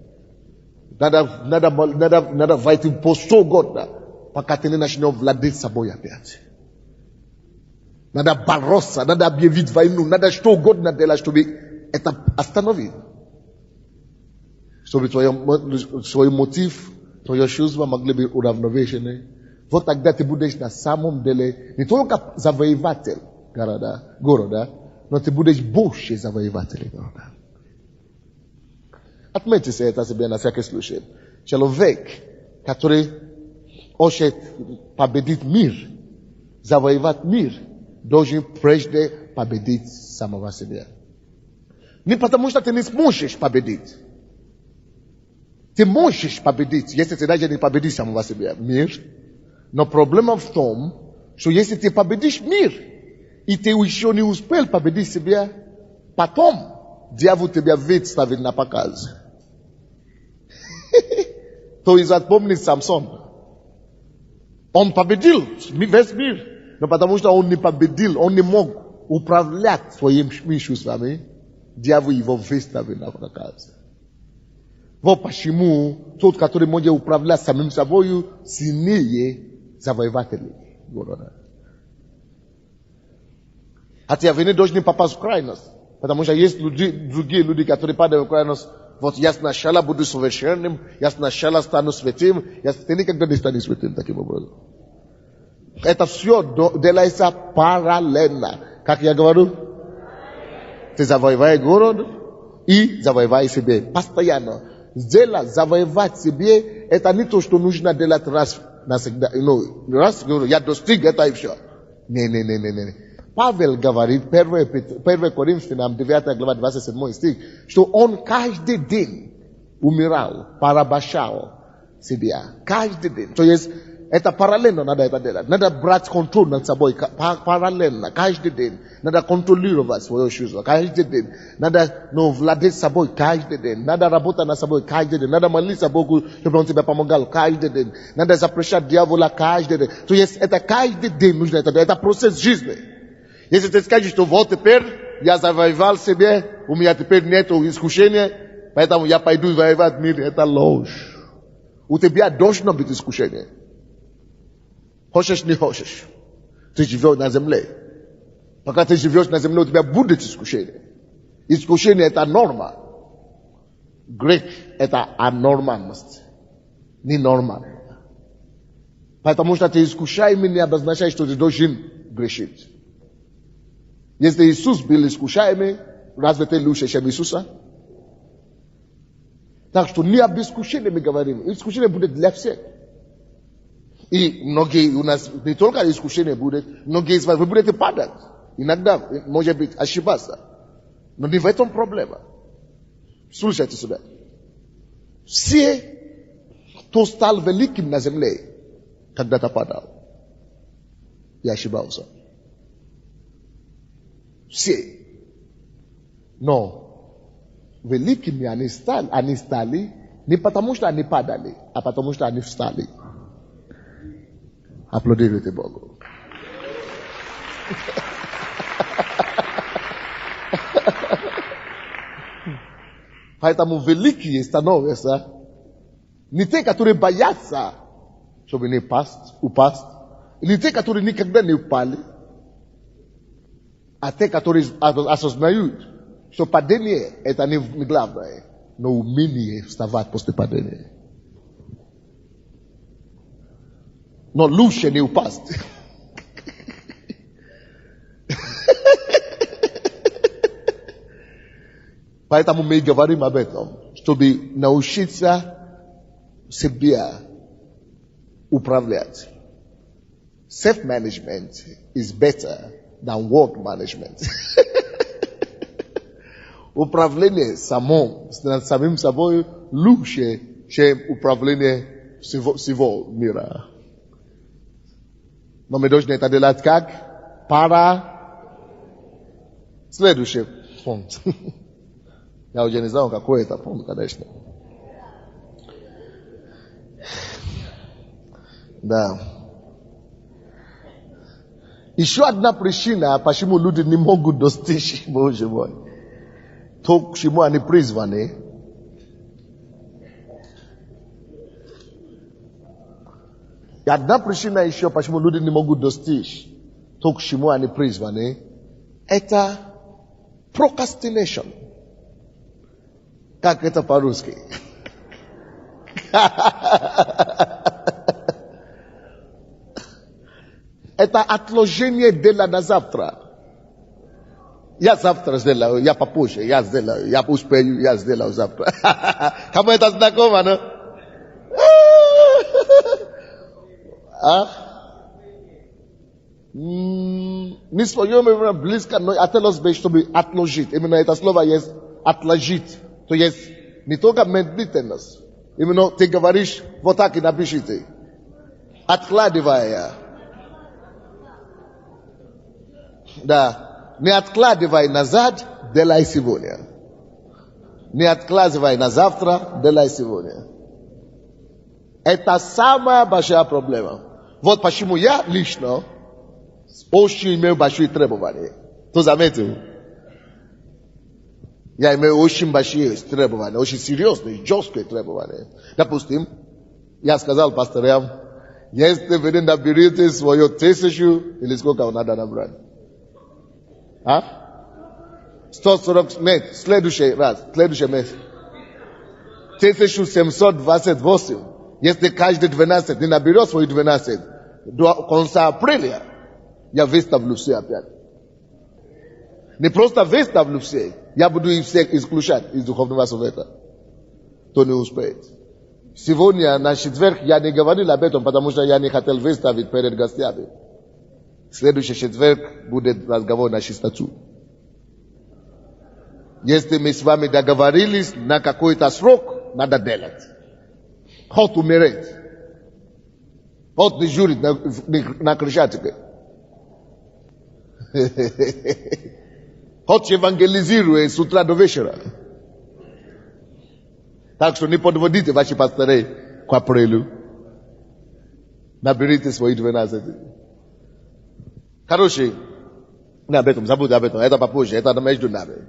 Надо войти по 100 угодно, пока ты не начнешь владеть собой опять. Надо бороться, надо объявить войну, надо что угодно делать, чтобы это остановить. Чтобы твой мотив, твои чувства могли быть уравновешены. Вот тогда ты будешь на самом деле не только завоеватель города, но ты будешь больше завоеватель города. Отметьте это себе на всякий случай. Человек, который хочет победить мир, завоевать мир, должен прежде победить самого себя. Не потому, что ты не сможешь победить. Ты можешь победить, если ты даже не победишь самого себя, мир. Но проблема в том, что если ты победишь мир, и ты еще не успел победить себя, потом дьявол тебя выставит на показ. То есть отпомни Самсон. Он победил весь мир, но потому что он не победил, он не мог управлять своими чувствами, дьявол его выставил на показ. Вот почему тот, который может управлять самим собой, сильнее завоевателей города. Хотя вы не должны попасть в крайность, потому что есть другие люди, которые падают в крайность. Вот я сначала буду совершенным, я сначала стану святым, ты никогда не станешь святым таким образом. Это все делается параллельно. Как я говорю, ты завоевай город и завоевай себе постоянно. Завоевать себе, это не то, что нужно делать раз навсегда. Раз, я достиг это и все. Не. Павел говорит, 1 Коринфянам, 9 глава, 27 стих, что он каждый день умирал, порабощал себя. Каждый день. То есть, это параллельно надо это делать. Надо брать контроль над собой параллельно, каждый день. Надо контролировать свое чувство каждый день. Надо владеть собой каждый день. Надо работать над собой каждый день. Надо молиться Богу, чтобы Он тебе помогал каждый день. Надо запрещать дьявола каждый день. То есть, это каждый день нужно это делать. Это процесс жизни. Если ты скажешь, что вот теперь я завоевал себе, у меня теперь нет искушения, поэтому я пойду воевать мир, это ложь. У тебя должно быть искушение. Хочешь, не хочешь. Ты живешь на земле. Пока ты живешь на земле, у тебя будет искушение. Искушение это норма. Грех это анормальность. Не норма. Потому что ты искушаемый не обозначает, что ты должен грешить. Если Иисус был искушаемый, разве ты лучше, чем Иисуса? Так что не об искушении мы говорим. Искушение будет для всех. И многие у нас, не только искушение будет, многие из вас, вы будете падать. Иногда, может быть, ошибаться. Но не в этом проблема. Слушайте сюда. Все, кто стал великим на земле, когда-то падал. И ошибался. Все. Но великими они стали не потому, что они падали, а потому, что они встали. Аплодируйте Богу. Поэтому великие становятся не те, которые боятся, чтобы не упасть, не те, которые никогда не упали, а те, которые осознают, что падение это не главное, но умение вставать после падения. Но лучше не упасть. Поэтому мы говорим об этом, чтобы научиться себя управлять. Self-management is better than world management. Управление самим собой лучше, чем управление всего мира. Но мы должны это делать как? Следующий пункт. Я уже не знаю, какой это пункт, конечно. Да. Еще одна причина, почему люди не могут достичь, Боже мой, то, к чему они призваны, и одна причина еще, почему люди не могут достичь то, к чему они призваны, это procrastination. Как это по-русски? Это отложение дела на завтра. Я завтра сделаю, я попозже, я сделаю, я успею, я сделаю завтра. Кому это знакомо, ну? Nie swoją bliska, no a teraz byś to by atložit. Именно это слово есть отложить. То есть не только медлительность. Именно ты говоришь, вот так и напишите. Откладывая. Да. Не откладывай назад, делай сегодня. Не откладывай на завтра, делай сегодня. Это самая большая проблема. Вот почему я лично очень имею большие требования. Кто заметил? Я имею очень большие требования, очень серьезные, жесткие требования. Допустим, я сказал пасторам, если вы не наберете свою 1000, или сколько надо набрать? 140 месяцев, следующий месяц. 1728. Если каждый 12 не наберет свои 12, до конца апреля я выставлю все опять. Не просто выставлю все, я буду их всех исключать из духовного совета. Кто не успеет. Сегодня на четверг я не говорил об этом, потому что я не хотел выставить перед гостями. Следующий четверг будет разговор на чистоту. Если мы с вами договорились на какой-то срок, надо делать. Хоть умереть. Хоть не журить на Крещатике. Хоть евангелизирует с утра до вечера. Так что не подводите ваши пастырей к апрелю. Наберите свои 12. Короче, не об этом, забудь об этом. Это попозже, это между нами.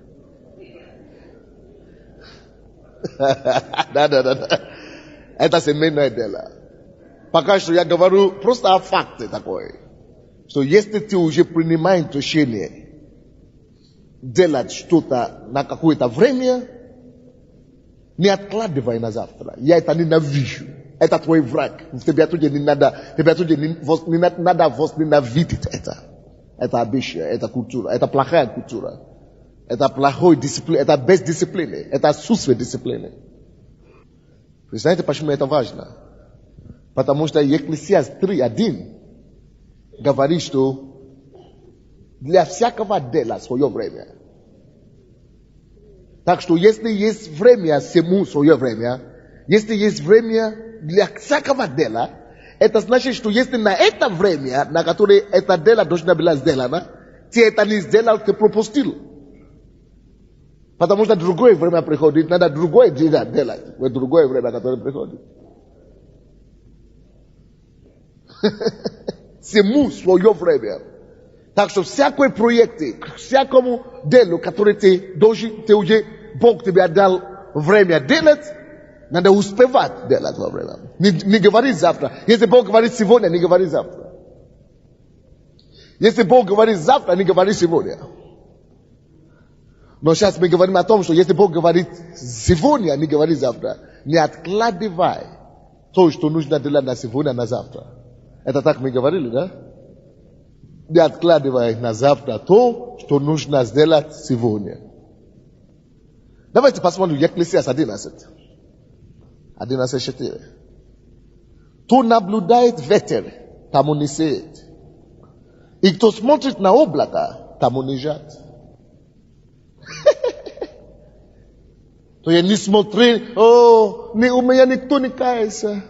Да. Это семейное дело. Пока что я говорю просто о факте такой. Что если ты уже принимаешь решение делать что-то на какое-то время, не откладывай на завтра. Я это ненавижу. Это твой враг. Тебе тоже не надо возненавидеть это. Это обычай, это культура, это плохая культура. Это плохой дисциплина, это без дисциплины, это отсутствие дисциплины. Вы знаете, почему это важно? Потому что Екклесиаст 3:1 говорит, что для всякого дела свое время. Так что если есть время всему свое время, если есть время для всякого дела, это значит, что если на это время, на которое это дело должно было сделано, ты это не сделал, ты пропустил. Потому что другое время приходит, надо другое дело делать. В другое время, которое приходит. Всему свое время. Так что всякой проекте, всякому делу, который ты уже, Бог тебе дал время делать, надо успевать делать во время. Не говори завтра. Если Бог говорит сегодня, не говори завтра. Если Бог говорит завтра, не говори сегодня. Но сейчас мы говорим о том, что если Бог говорит сегодня, не говори завтра. Не откладывай то, что нужно делать на сегодня, на завтра. Это так мы говорили, да? Не откладывай на завтра то, что нужно сделать сегодня. Давайте посмотрим Екклесиаст 11. 11:4. Кто наблюдает ветер, тому не сеет. И кто смотрит на облако, тому не жать. То я не смотрел, у меня никто не кается,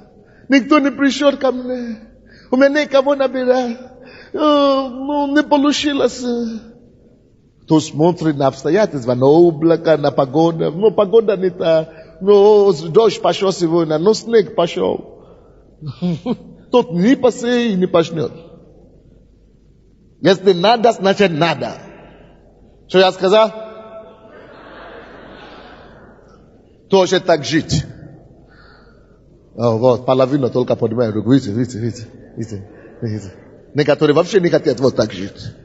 никто не пришел ко мне, у меня никого набирает, не получилось. Кто смотрит на обстоятельства, на облако, на погода, погода не та, дождь пошел сегодня, снег пошел. Тот не посеет и не почнет. Если надо, значит надо. Что я сказал? Тоже так жить. Вот, половина только поднимает руку. Видите. Некоторые вообще не хотят вот так жить.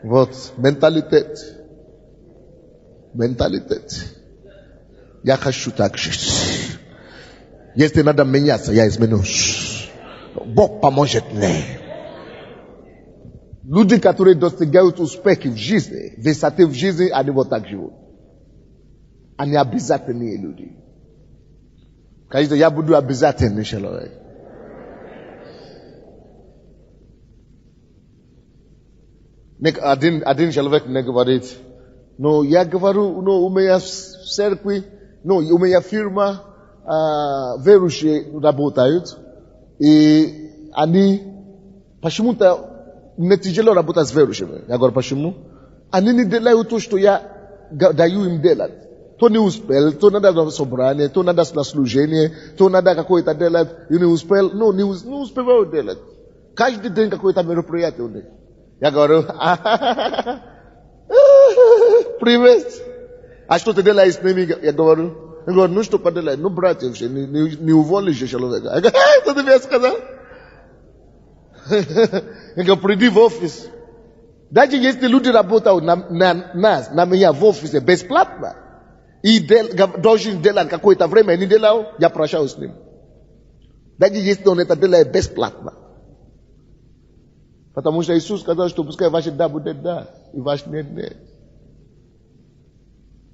Вот, менталитет. Я хочу так жить. Если надо меняться, я изменюсь. Бог поможет мне. Люди, которые достигают успеха в жизни, высоты в жизни, они вот так живут. Они обязательные люди. Кажется, я буду обязательный человек. Один человек мне говорит, но я говорю, но у меня в церкви, но у меня фирма, верующие работают, и они почему-то мне тяжело работать с верующими. Я говорю, почему? Они не делают то, что я даю им делать. То не успел, то надо на собрание, то надо на служение, то надо какое-то делать, и не успел, не успеваю делать. Каждый день какое-то мероприятие у них. Я говорю, привет. А что ты делаешь с ними? Я говорю, ну что поделать? Ну, братья, не уволишь человека. Я говорю, что ты мне сказал? Я говорю, приди в офис. Даже если люди работают на меня в офисе бесплатно, и должен делать какое-то время, не делал, я прощаю с ним. Даже если он это делает бесплатно. Потому что Иисус сказал, что пускай ваше да будет да, и ваше нет нет.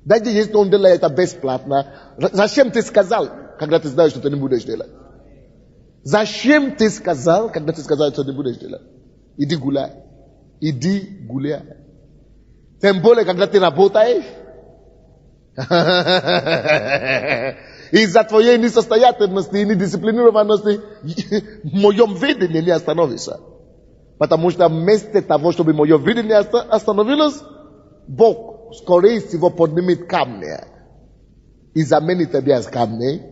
Даже если он делает это бесплатно, зачем ты сказал, когда ты знаешь, что ты не будешь делать? Зачем ты сказал, когда ты сказал, что ты не будешь делать? Иди гуляй. Иди гуляй. Тем более, когда ты работаешь, из-за твоей несостоятельности и недисциплинированности в моем видении не остановишься. Потому что вместо того, чтобы мое видение остановилось, Бог скорее всего поднимет камни и заменит тебя с камней,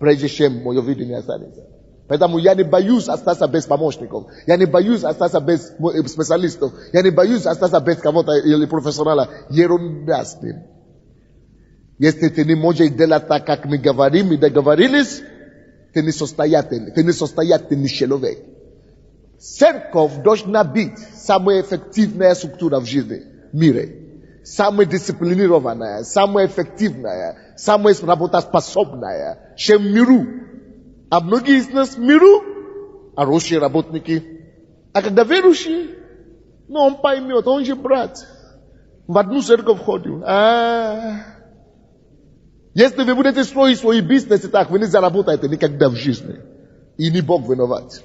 прежде чем мое видение останется. Поэтому я не боюсь остаться без помощников. Я не боюсь остаться без специалистов. Я не боюсь остаться без кого-то или профессионала. Ерунда с ним. Если ты не можешь делать так, как мы говорим и договорились, ты не состоятельный человек. Церковь должна быть самая эффективная структура в жизни, в мире. Самая дисциплинированная, самая эффективная, самая работоспособная, чем в миру. А многие из нас в миру хорошие работники. А когда верующий, он поймет, он же брат. В одну церковь ходил. Если вы будете строить свой бизнес так, вы не заработаете никогда в жизни. И не Бог виноват.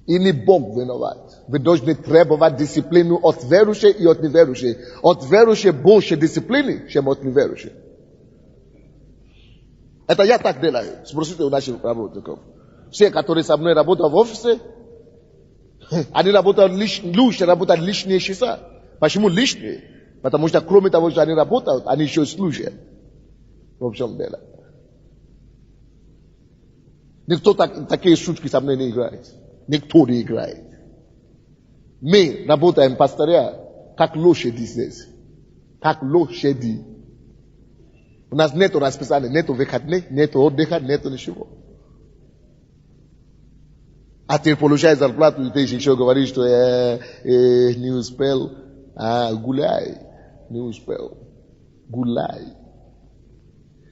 И не Бог виноват. Вы должны требовать дисциплину от верующих и от неверующих. От верующих больше дисциплины, чем от неверующих. Это я так делаю. Спросите у наших работников. Все, которые со мной работают в офисе, они работают лучше, работают лишние часа. Почему лишние? Потому что кроме того, что они работают, они еще и служат. В чем дело? Никто такие шутки со мной не играет. Никто не играет. Мы работаем пастыря, как лошади здесь. Как лошади. У нас нет расписания, нет выходных, нет отдыха, нет ничего. А ты получаешь зарплату, и ты еще говоришь, что не успел, гуляй. Не успел. Гуляй.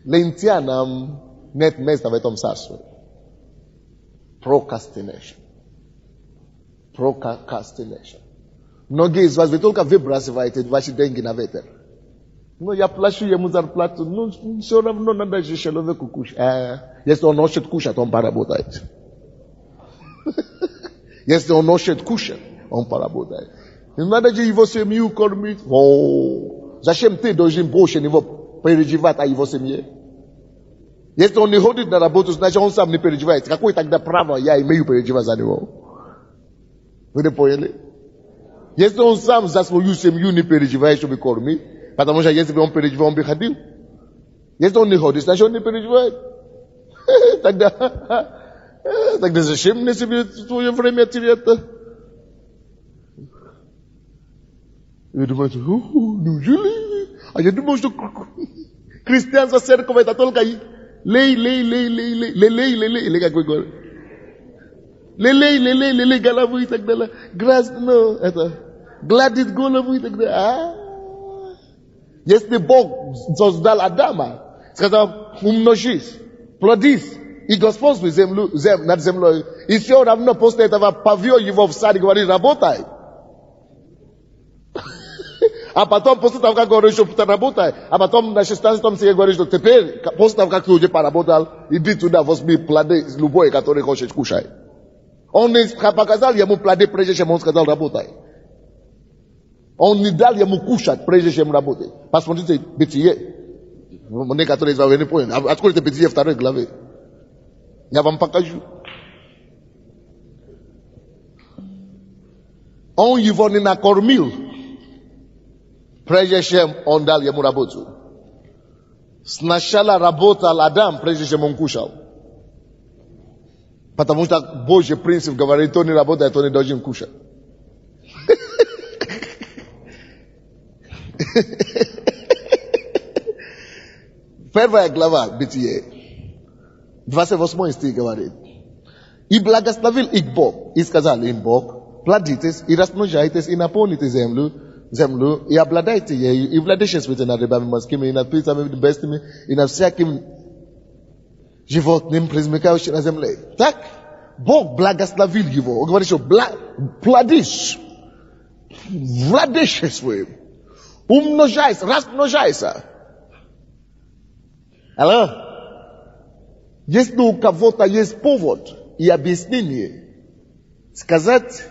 Лентянам нет места в этом царстве. Procrastination. Многие из вас, вы только выбрасываете ваши деньги на ветер. Но я плачу ему зарплату, все равно надо же человеку кушать. Если он хочет кушать, он поработает. Если он хочет кушать, он поработает. Не надо же его семью кормить. Зачем ты должен больше него переживать о его семье? Если он не ходит на работу, значит он сам не переживает. Какое тогда право я имею переживать за него? Вы не поняли? Если он сам за свою семью не переживает, чтобы кормить, потому что если бы он переживал, он бы ходил. Если он не ходит, значит он не переживает. Тогда зачем мне себе твое время терять-то? Я думаю, неужели? А я думаю, что христианская церковь это только лей, как вы говорите. Лей, голову и так далее. Гладит голову и так далее. Если Бог создал Адама, сказал, умножись, плодись и господствуй над землей, и все равно после этого повел его в сад и говорит, работай. А потом, после того, как говорит, что ты работай, а потом на 16-м стихе говорит, что теперь, после того, как ты уже поработал, иди туда, возьми плоды любой, который хочешь кушать. Он не показал ему плоды, прежде чем он сказал, работай. Он не дал ему кушать, прежде чем работать. Посмотрите Бытие. Некоторые из вас не поняли. Откройте Бытие 2 главы. Я вам покажу. Он его не накормил, прежде чем он дал ему работу. Сначала работал Адам, прежде чем он кушал. Потому что Божий принцип говорит, кто не работает, то не должен кушать. Первая глава Бытие, 28 стих говорит. И благословил их Бог, и сказал им Бог, плодитесь и размножайтесь, и наполните землю, и обладайте ею, и владычествуйте над рыбами морскими, и над птицами небесными, и над всяким животным, призмыкающим на земле. Так, Бог благословил его. Он говорит, что плодись, владычествуй, умножайся, размножайся. Алло? Если у кого-то есть повод и объяснение сказать,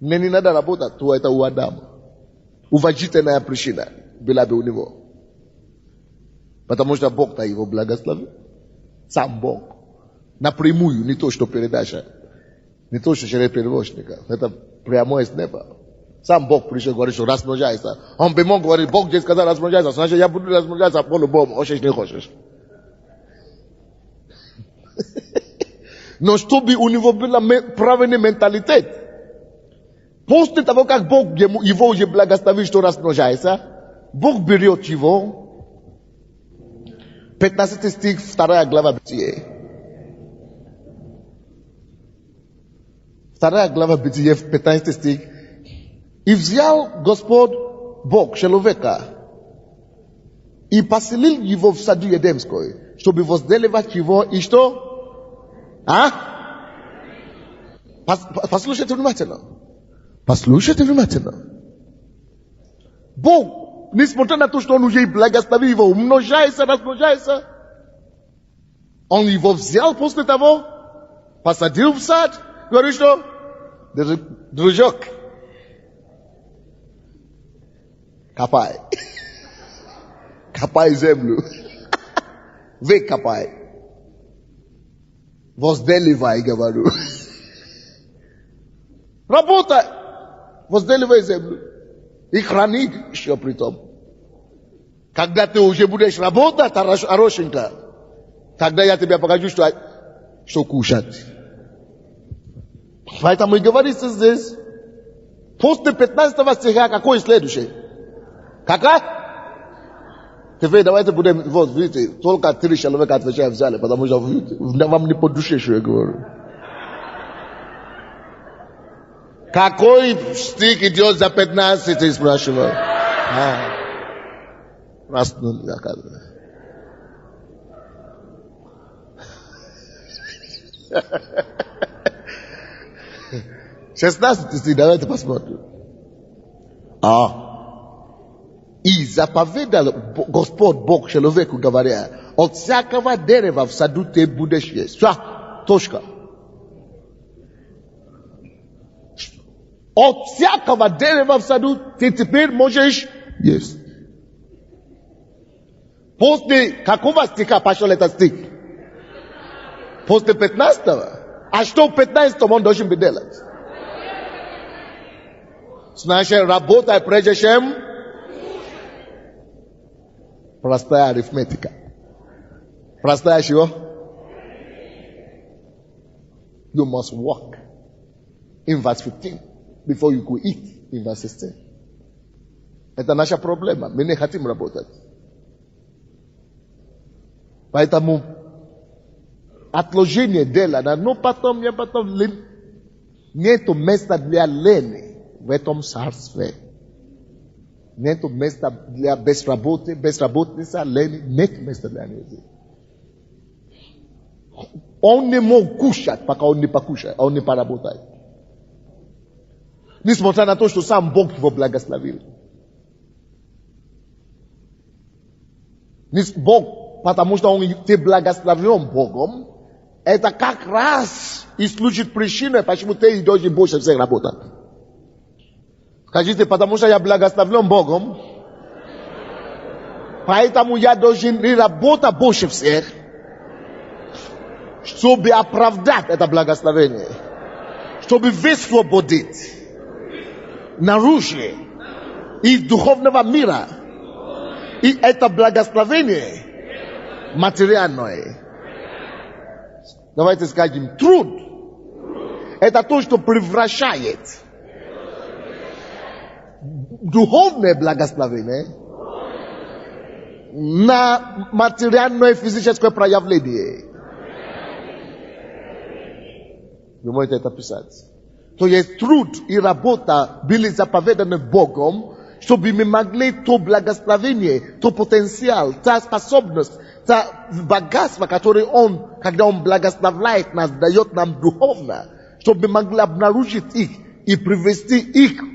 мне не надо работать, то это у Адама. Уважительная причина была бы у него. Потому что Бог-то его благословил. Сам Бог. Напрямую, не то, что передача. Не то, что через перевозчика. Это прямо из неба. Сам Бог пришел и говорит, что размножайся. Он бы мог говорить, Бог здесь сказал размножайся, значит я буду размножаться по-любому, хочешь не хочешь. Но чтобы у него была правильный менталитет, после того, как Бог его уже благословил, что размножается, Бог берет его, 15 стих, 2 глава Бытие. 2 глава Бытие, 15 стих. И взял Господь Бог человека и поселил его в саду Едемской, чтобы возделывать его и что? Послушайте внимательно. Послушайте внимательно. Бог, несмотря на то, что он уже благословил его, умножайся, размножайся, он его взял после того, посадил в сад, говорит, что? Дружок, копай. Копай землю. Выкопай. Возделывай, говорю. Работай. Возделывай землю. И храни еще при том. Когда ты уже будешь работать, хорошенько, тогда я тебе покажу, что кушать. Поэтому и говорится здесь, после 15 стиха, какой следующий? Какая? Теперь давайте будем, вот видите, только 3 человека отвечают в зале, потому что вам не по душе, что я говорю. Какой стих идет за 15, ты спрашивал? Проснули, оказывается. 16 стих, давайте посмотрим. И заповедал Господь Бог человеку, говоря, от всякого дерева в саду ты будешь есть. Все, точка. От всякого дерева в саду ты теперь можешь есть. После какого стиха пошел этот стих? После 15-го. А что в 15-м он должен делать? Значит, работай прежде чем. Простая арифметика. Простая чего? You must work. In verse 15. Before you could eat. In verse 16. Это наша проблема. Мы не хотим работать. Поэтому отложение дела, но потом нету места для лени в этом царстве. Нету места для безработицы, лени, нет места для них. Он не мог кушать, пока он не покушает, он не поработает. Несмотря на то, что сам Бог его благословил. Бог, потому что он ты благословлен Богом, это как раз и служит причиной, почему ты и должен больше всех работать. Скажите, потому что я благословлен Богом, поэтому я должен работать больше всех, чтобы оправдать это благословение, чтобы высвободить наружу из духовного мира и это благословение материальное. Давайте скажем, труд – это то, что превращает духовное благословение на материальное физическое проявление. Вы можете это писать. То есть труд и работа были заповеданы Богом, чтобы мы могли то благословение, то потенциал, та способность, та богатство, которое Он, когда Он благословляет нас, дает нам духовно, чтобы мы могли обнаружить их и привести их в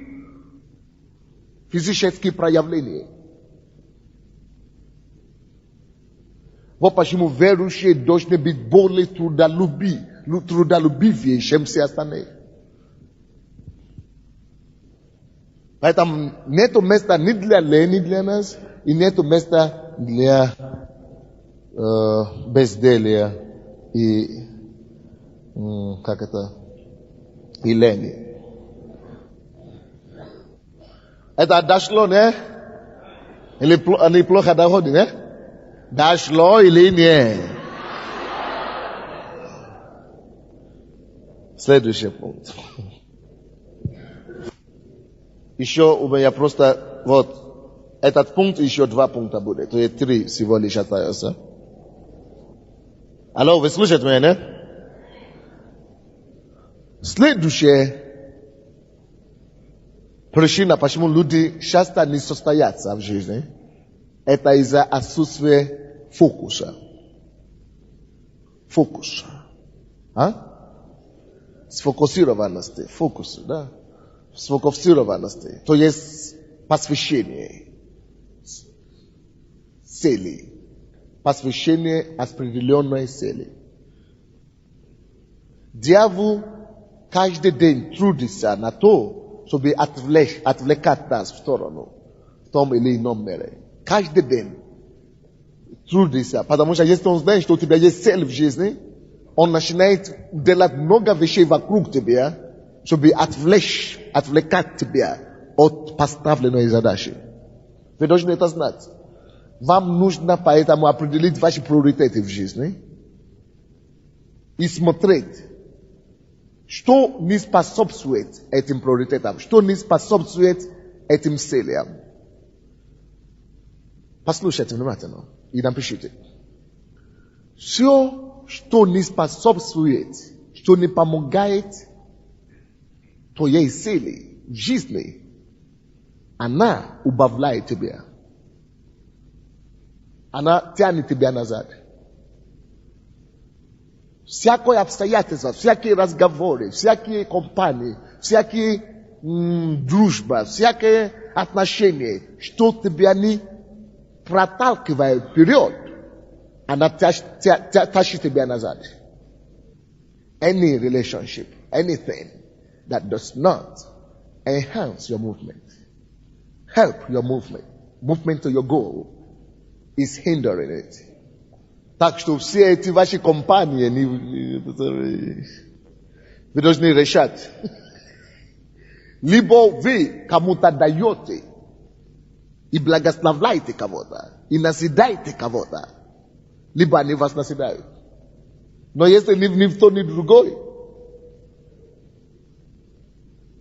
физические проявления. Вот почему верующие должны быть более трудолюбивее, чем все остальные. Поэтому нету места ни для лени для нас, и нету места для безделия и и лени. Это дошло, не? Или плохо доходит, не? Дошло или не? Следующий пункт. Еще у меня просто, вот, этот пункт, еще 2 пункта будет. То есть 3 всего лишь остается. Алло, вы слышите меня, не? Следующая причина, почему люди часто не состоятся в жизни, это из-за отсутствия фокуса. Фокус. Сфокусированности. Фокус, да? Сфокусированности. То есть посвящение цели. Посвящение определенной цели. Дьявол каждый день трудится на то, чтобы отвлекать нас в сторону, в том или ином мере. Каждый день трудится, потому что если он знает, что у тебя есть цель в жизни, он начинает делать много вещей вокруг тебя, чтобы отвлекать тебя от поставленной задачи. Вы должны это знать. Вам нужно поэтому определить ваши приоритеты в жизни и смотреть, что не способствует этим приоритетам, что не способствует этим целям. Послушайте внимательно и напишите. Все, что не способствует, что не помогает твоей цели в жизни, она убавляет тебя. Она тянет тебя назад. Всякое обстоятельство, всякие разговоры, всякие компании, всякие дружба, всякие отношения, что тебя не проталкивает вперед, она тащит тебя назад. Any relationship, anything that does not enhance your movement, help your movement to your goal, is hindering it. Так что все эти ваши компании, вы должны решать. Либо вы кому-то даете и благословляете кого-то, и назидаете кого-то, либо они вас назидают. Но если ни в то, ни в другой,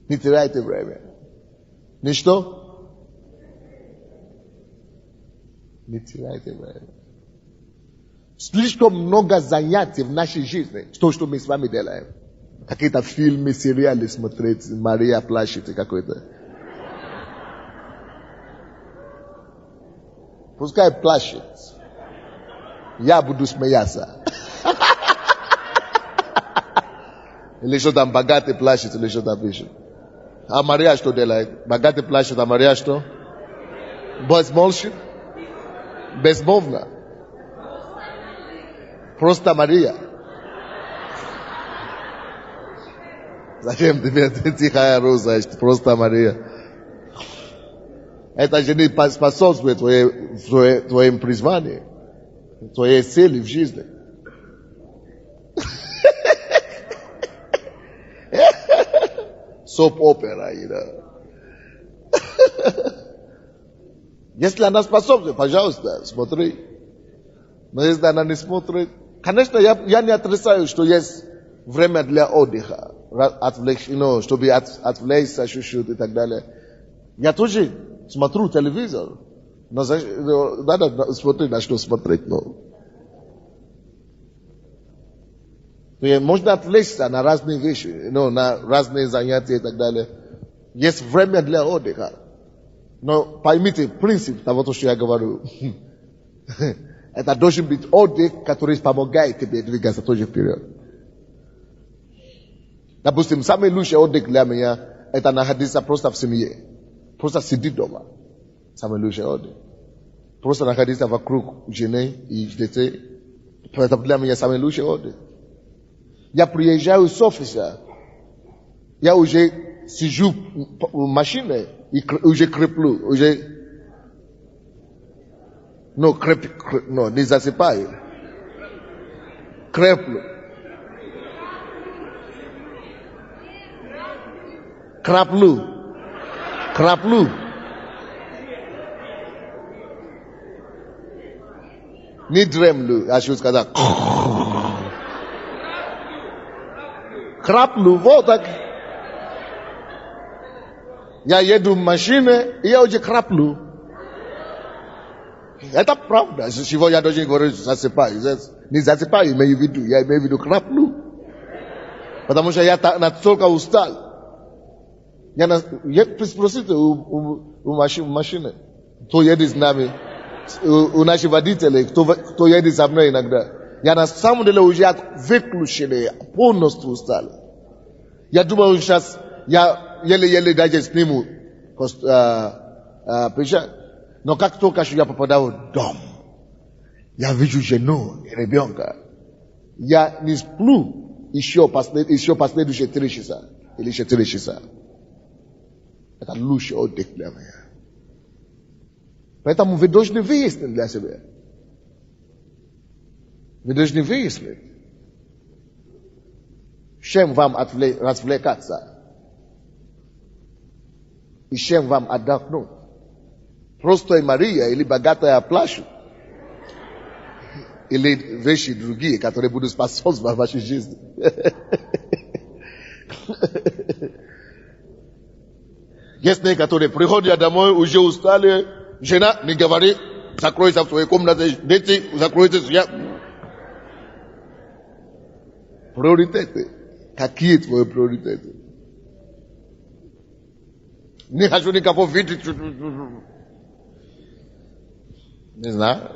не теряйте время. Ничто? Не теряйте время. Слишком много занятий в нашей жизни, то, что мы с вами делаем. Какие-то фильмы, сериалы смотреть, Мария плачет и какой-то. Пускай плачет. Я буду смеяться. Или что там, богатый плачет, или что там пишет. А Мария что делает? Богатый плачет, а Мария что? Безмолвно. Безмолвно. Просто Мария. Зачем тебе тихая роза? Просто Мария. Это же не способствует твоим призваниям, твоей цели в жизни. Соп-опера, you know. Если она способна, пожалуйста, смотри. Но если она не смотрит, конечно, я не отрицаю, что есть время для отдыха, чтобы отвлечься чуть-чуть и так далее. Я тоже смотрю телевизор, но надо смотреть, на что смотреть. Можно отвлечься на разные вещи, на разные занятия и так далее. Есть время для отдыха. Но поймите принцип того, что я говорю. Это должен быть отдых, который помогает тебе двигаться тоже вперед. Допустим, самый лучший отдых для меня – это находиться просто в семье. Просто сидеть дома. Самый лучший отдых. Просто находиться вокруг жены и детей. Это для меня самый лучший отдых. Я приезжаю с офиса. Я уже сижу в машине и уже креплю. Не засыпаю. Креплю. Краплю. Не дремлю, я хочу сказать. Краплю, вот так. Я еду в машине, и я уже краплю. Это правда. Сегодня я должен говорить засыпаю. Не засыпаю, имею в виду. Я имею в виду краплю. Потому что я настолько устал. Спросите у машины, кто едет с нами, у наших водителей, кто едет со мной иногда. Я на самом деле уже выключенный, полностью устал. Я думаю, сейчас я еле-еле даже сниму печать. Но как только я попадаю в дом, я вижу жену и ребенка. Я не сплю еще последующие 3 часа или 4 часа. Это лучший отдых для меня. Поэтому вы должны выяснить для себя. Вы должны выяснить, чем вам развлекаться и чем вам отдохнуть. Простая Мария или богатая плащу. Или вещи другие, которые будут способствовать вашей жизни. Есть некоторые приходят домой, уже устали. Жена, не говори, закройся в своей комнате, дети, закройтесь. Приоритеты. Какие твои приоритеты? Не хочу никого видеть. Не знаю.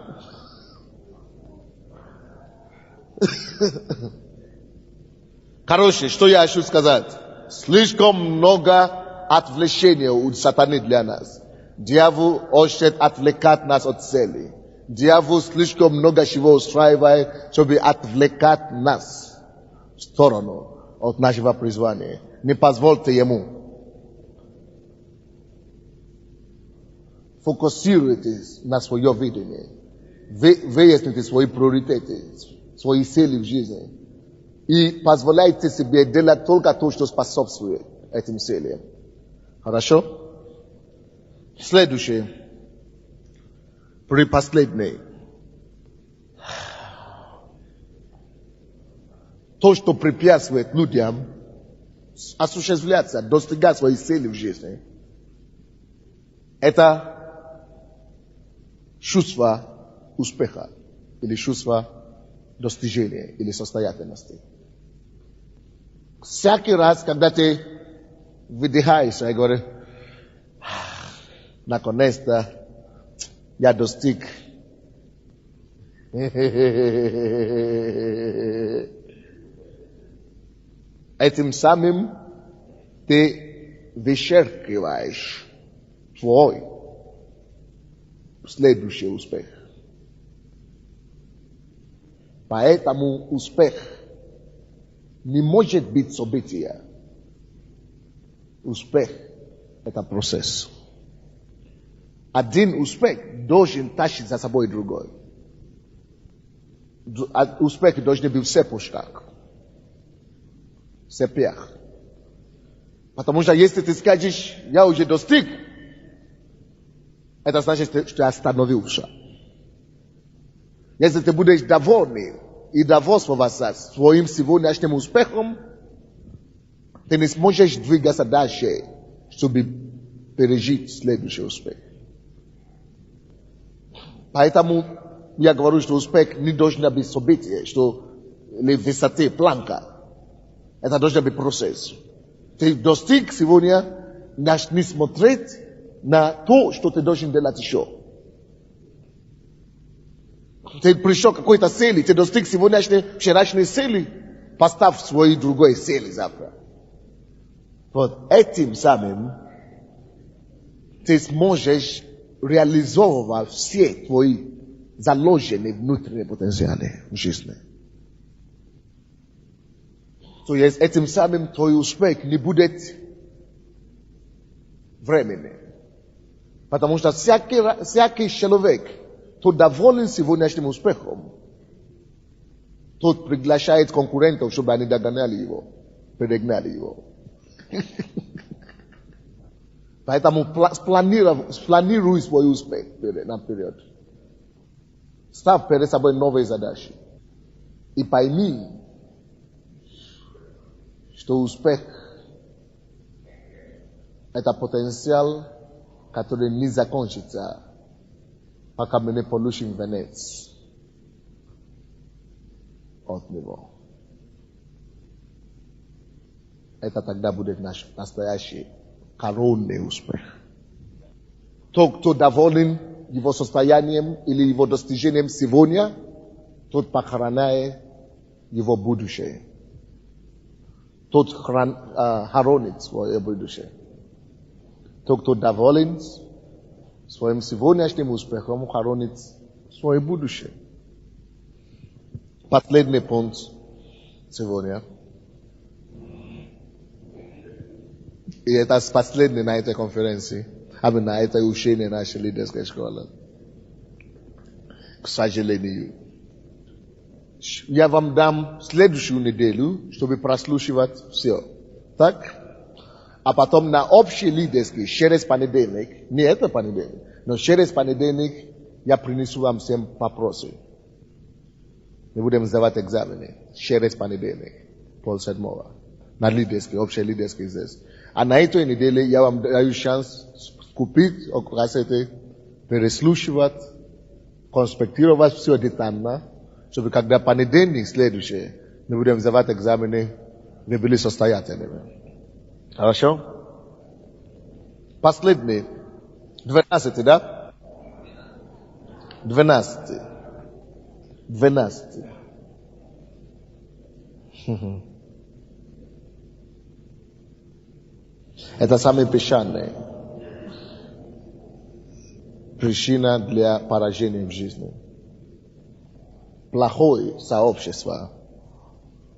Короче, что я хочу сказать? Слишком много отвлечения у сатаны для нас. Дьявол хочет отвлекать нас от цели. Дьявол слишком много чего устраивает, чтобы отвлекать нас в сторону от нашего призвания. Не позвольте ему. Фокусируйтесь на свое видение. Выясните свои приоритеты, свои цели в жизни. И позволяйте себе делать только то, что способствует этим целям. Хорошо? Следующее. Предпоследнее. То, что препятствует людям осуществляться, достигать своих целей в жизни, это чувство успеха или чувство достижения или состоятельности. Всякий раз, когда ты выдыхаешь, я говорю, наконец-то я достиг. Этим самым ты вычеркиваешь твой следующий успех. Поэтому успех не может быть событие. Успех – это процесс. один успех должен тащить за собой другой. Успех должен быть в цепочках, в цепях. Потому что если ты скажешь, я уже достиг, это значит, что ты остановился. Если ты будешь довольный и довольствоваться своим сегодняшним успехом, ты не сможешь двигаться дальше, чтобы пережить следующий успех. Поэтому я говорю, что успех не должен быть событие, что или высоты, планка. Это должен быть процесс. Ты достиг сегодня, начни смотреть на то, что ты должен делать еще. Ты пришел к какой-то цели, ты достиг сегодняшней, вчерашней цели, поставь свои другой цели завтра. Вот этим самым ты сможешь реализовывать все твои заложенные внутренние потенциалы в жизни. То есть этим самым твой успех не будет временным. Потому что всякий человек, кто доволен сегодняшним успехом, тот приглашает конкурентов, чтобы они догоняли его, перегнали его. Поэтому спланируй свой успех наперед. Ставь перед собой новые задачи. И пойми, что успех – это потенциал, который не закончится, пока мы не получим венец от него. Это тогда будет наш настоящий коронный успех. Тот, кто доволен его состоянием или его достижением сегодня, тот похороняет его будущее. Тот хоронит свое будущее. Тот, кто доволен своим сегодняшним успехом, хоронит свое будущее. Последний пункт сегодня. И это последний на этой конференции, на этой учении нашей лидерской школы. К сожалению. Я вам дам следующую неделю, чтобы прослушивать все. Так? А потом на общий лидерский, через понедельник, не это понедельник, но через понедельник я принесу вам всем вопросы. Мы будем сдавать экзамены через понедельник, 6:30, на лидерский, общий лидерский здесь. А на этой неделе я вам даю шанс купить кассеты, переслушивать, конспектировать все детально, чтобы когда понедельник следующий, мы будем сдавать экзамены, мы были состоятельными. Хорошо? Последний. 12, да? 12. Это самая печальная причина для поражения в жизни. Плохое сообщество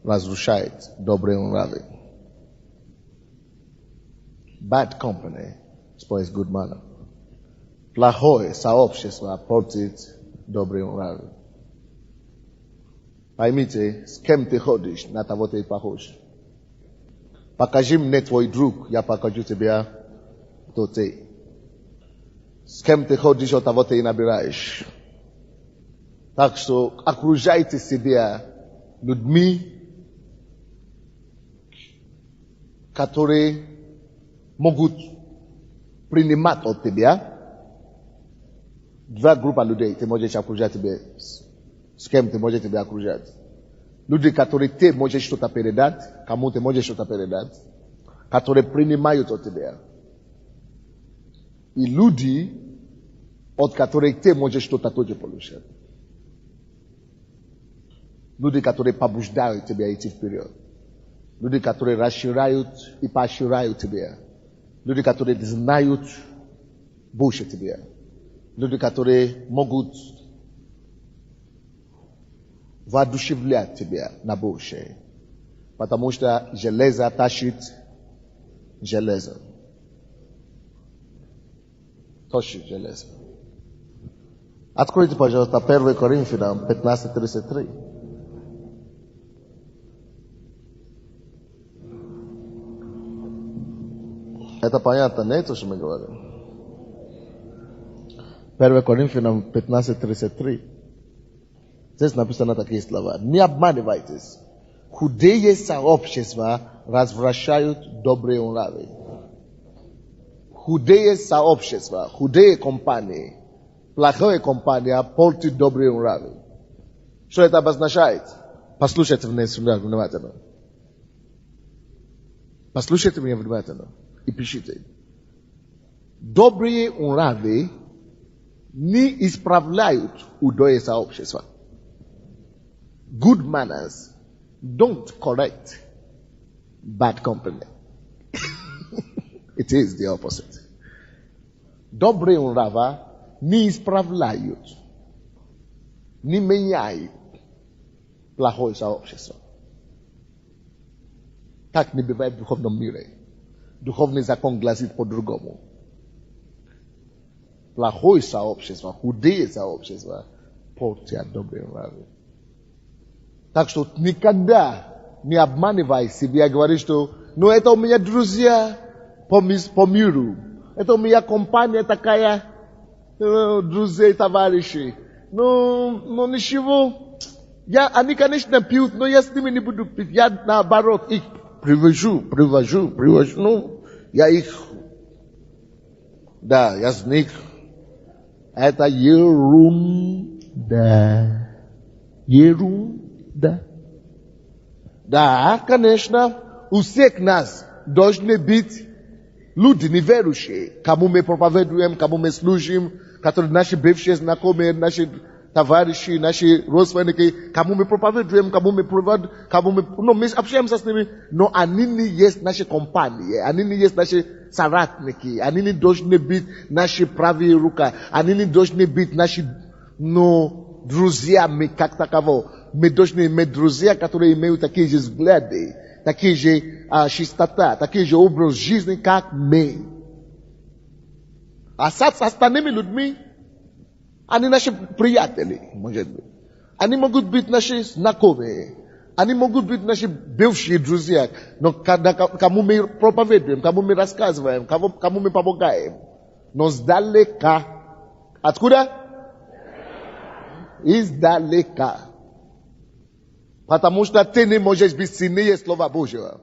разрушает добрые нравы. Bad company spoils good manner. Плохое сообщество портит добрые нравы. Поймите, с кем ты ходишь, на того ты и похож. Покажи мне твой друг, я покажу тебе, кто ты. С кем ты ходишь, от того ты и набираешь. Так что окружайте себя людьми, которые могут принимать от тебя. Два группы людей ты можешь окружать тебя. С кем ты можешь тебя окружать? Люди, которые ты можешь что-то передать, кому ты можешь что-то передать, которые принимают от тебя. И люди, от которых ты можешь что-то тоже получать. Люди, которые побуждают тебя идти вперед. Люди, которые расширяют и поощряют тебя. Люди, которые знают больше тебя. Люди, которые могут воодушевлять тебя на большее. Потому что железо тащит железо. Тощий железо. Откройте, пожалуйста, 1 Коринфянам 15:33. Это понятно, не то, что мы говорим. 1 Коринфянам 15:33. Здесь написано такие слова. Не обманывайтесь. Худые сообщества развращают добрые нравы. Худые сообщества, худые компании, плохая компания портит добрые нравы. Что это обозначает? Послушайте меня внимательно. Послушайте меня внимательно и пишите. Добрые нравы не исправляют худое сообщество. Good manners don't correct bad company. It is the opposite. Добрые нравы не исправляют, не меняют плохое сообщество. Так не бывает в духовном мире. Духовный закон гласит по-другому. Плохое сообщество, худые сообщества портят добрые нравы. Так что никогда не обманывай себя и говори, что ну это у меня друзья по миру. Это у меня компания такая, друзей, товарищи. Ну ничего. Они, конечно, пьют, но я с ними не буду пить. Я наоборот их привожу. Ну, я их, да, я с них. Это ерунда. Ерунда. Да, конечно, у всех нас должны быть люди неверующие, кому мы проповедуем, кому мы служим, которые наши бывшие знакомые, наши товарищи, наши родственники, кому мы проповедуем, мы общаемся с ними, но они не есть наши компании, они не есть наши соратники, они не должны быть наши правые рука, они не должны быть наши, друзьями как таково. Мы должны иметь друзья, которые имеют такие же взгляды, такие же чистота, такие же образ жизни, как мы. А с остальными людьми, они наши приятели, может быть. Они могут быть наши знакомые. Они могут быть наши бывшие друзья. Но кому мы проповедуем, кому мы рассказываем, кому мы помогаем. Но сдалека. Откуда? Издалека. Потому что ты не можешь быть сильнее Слова Божьего.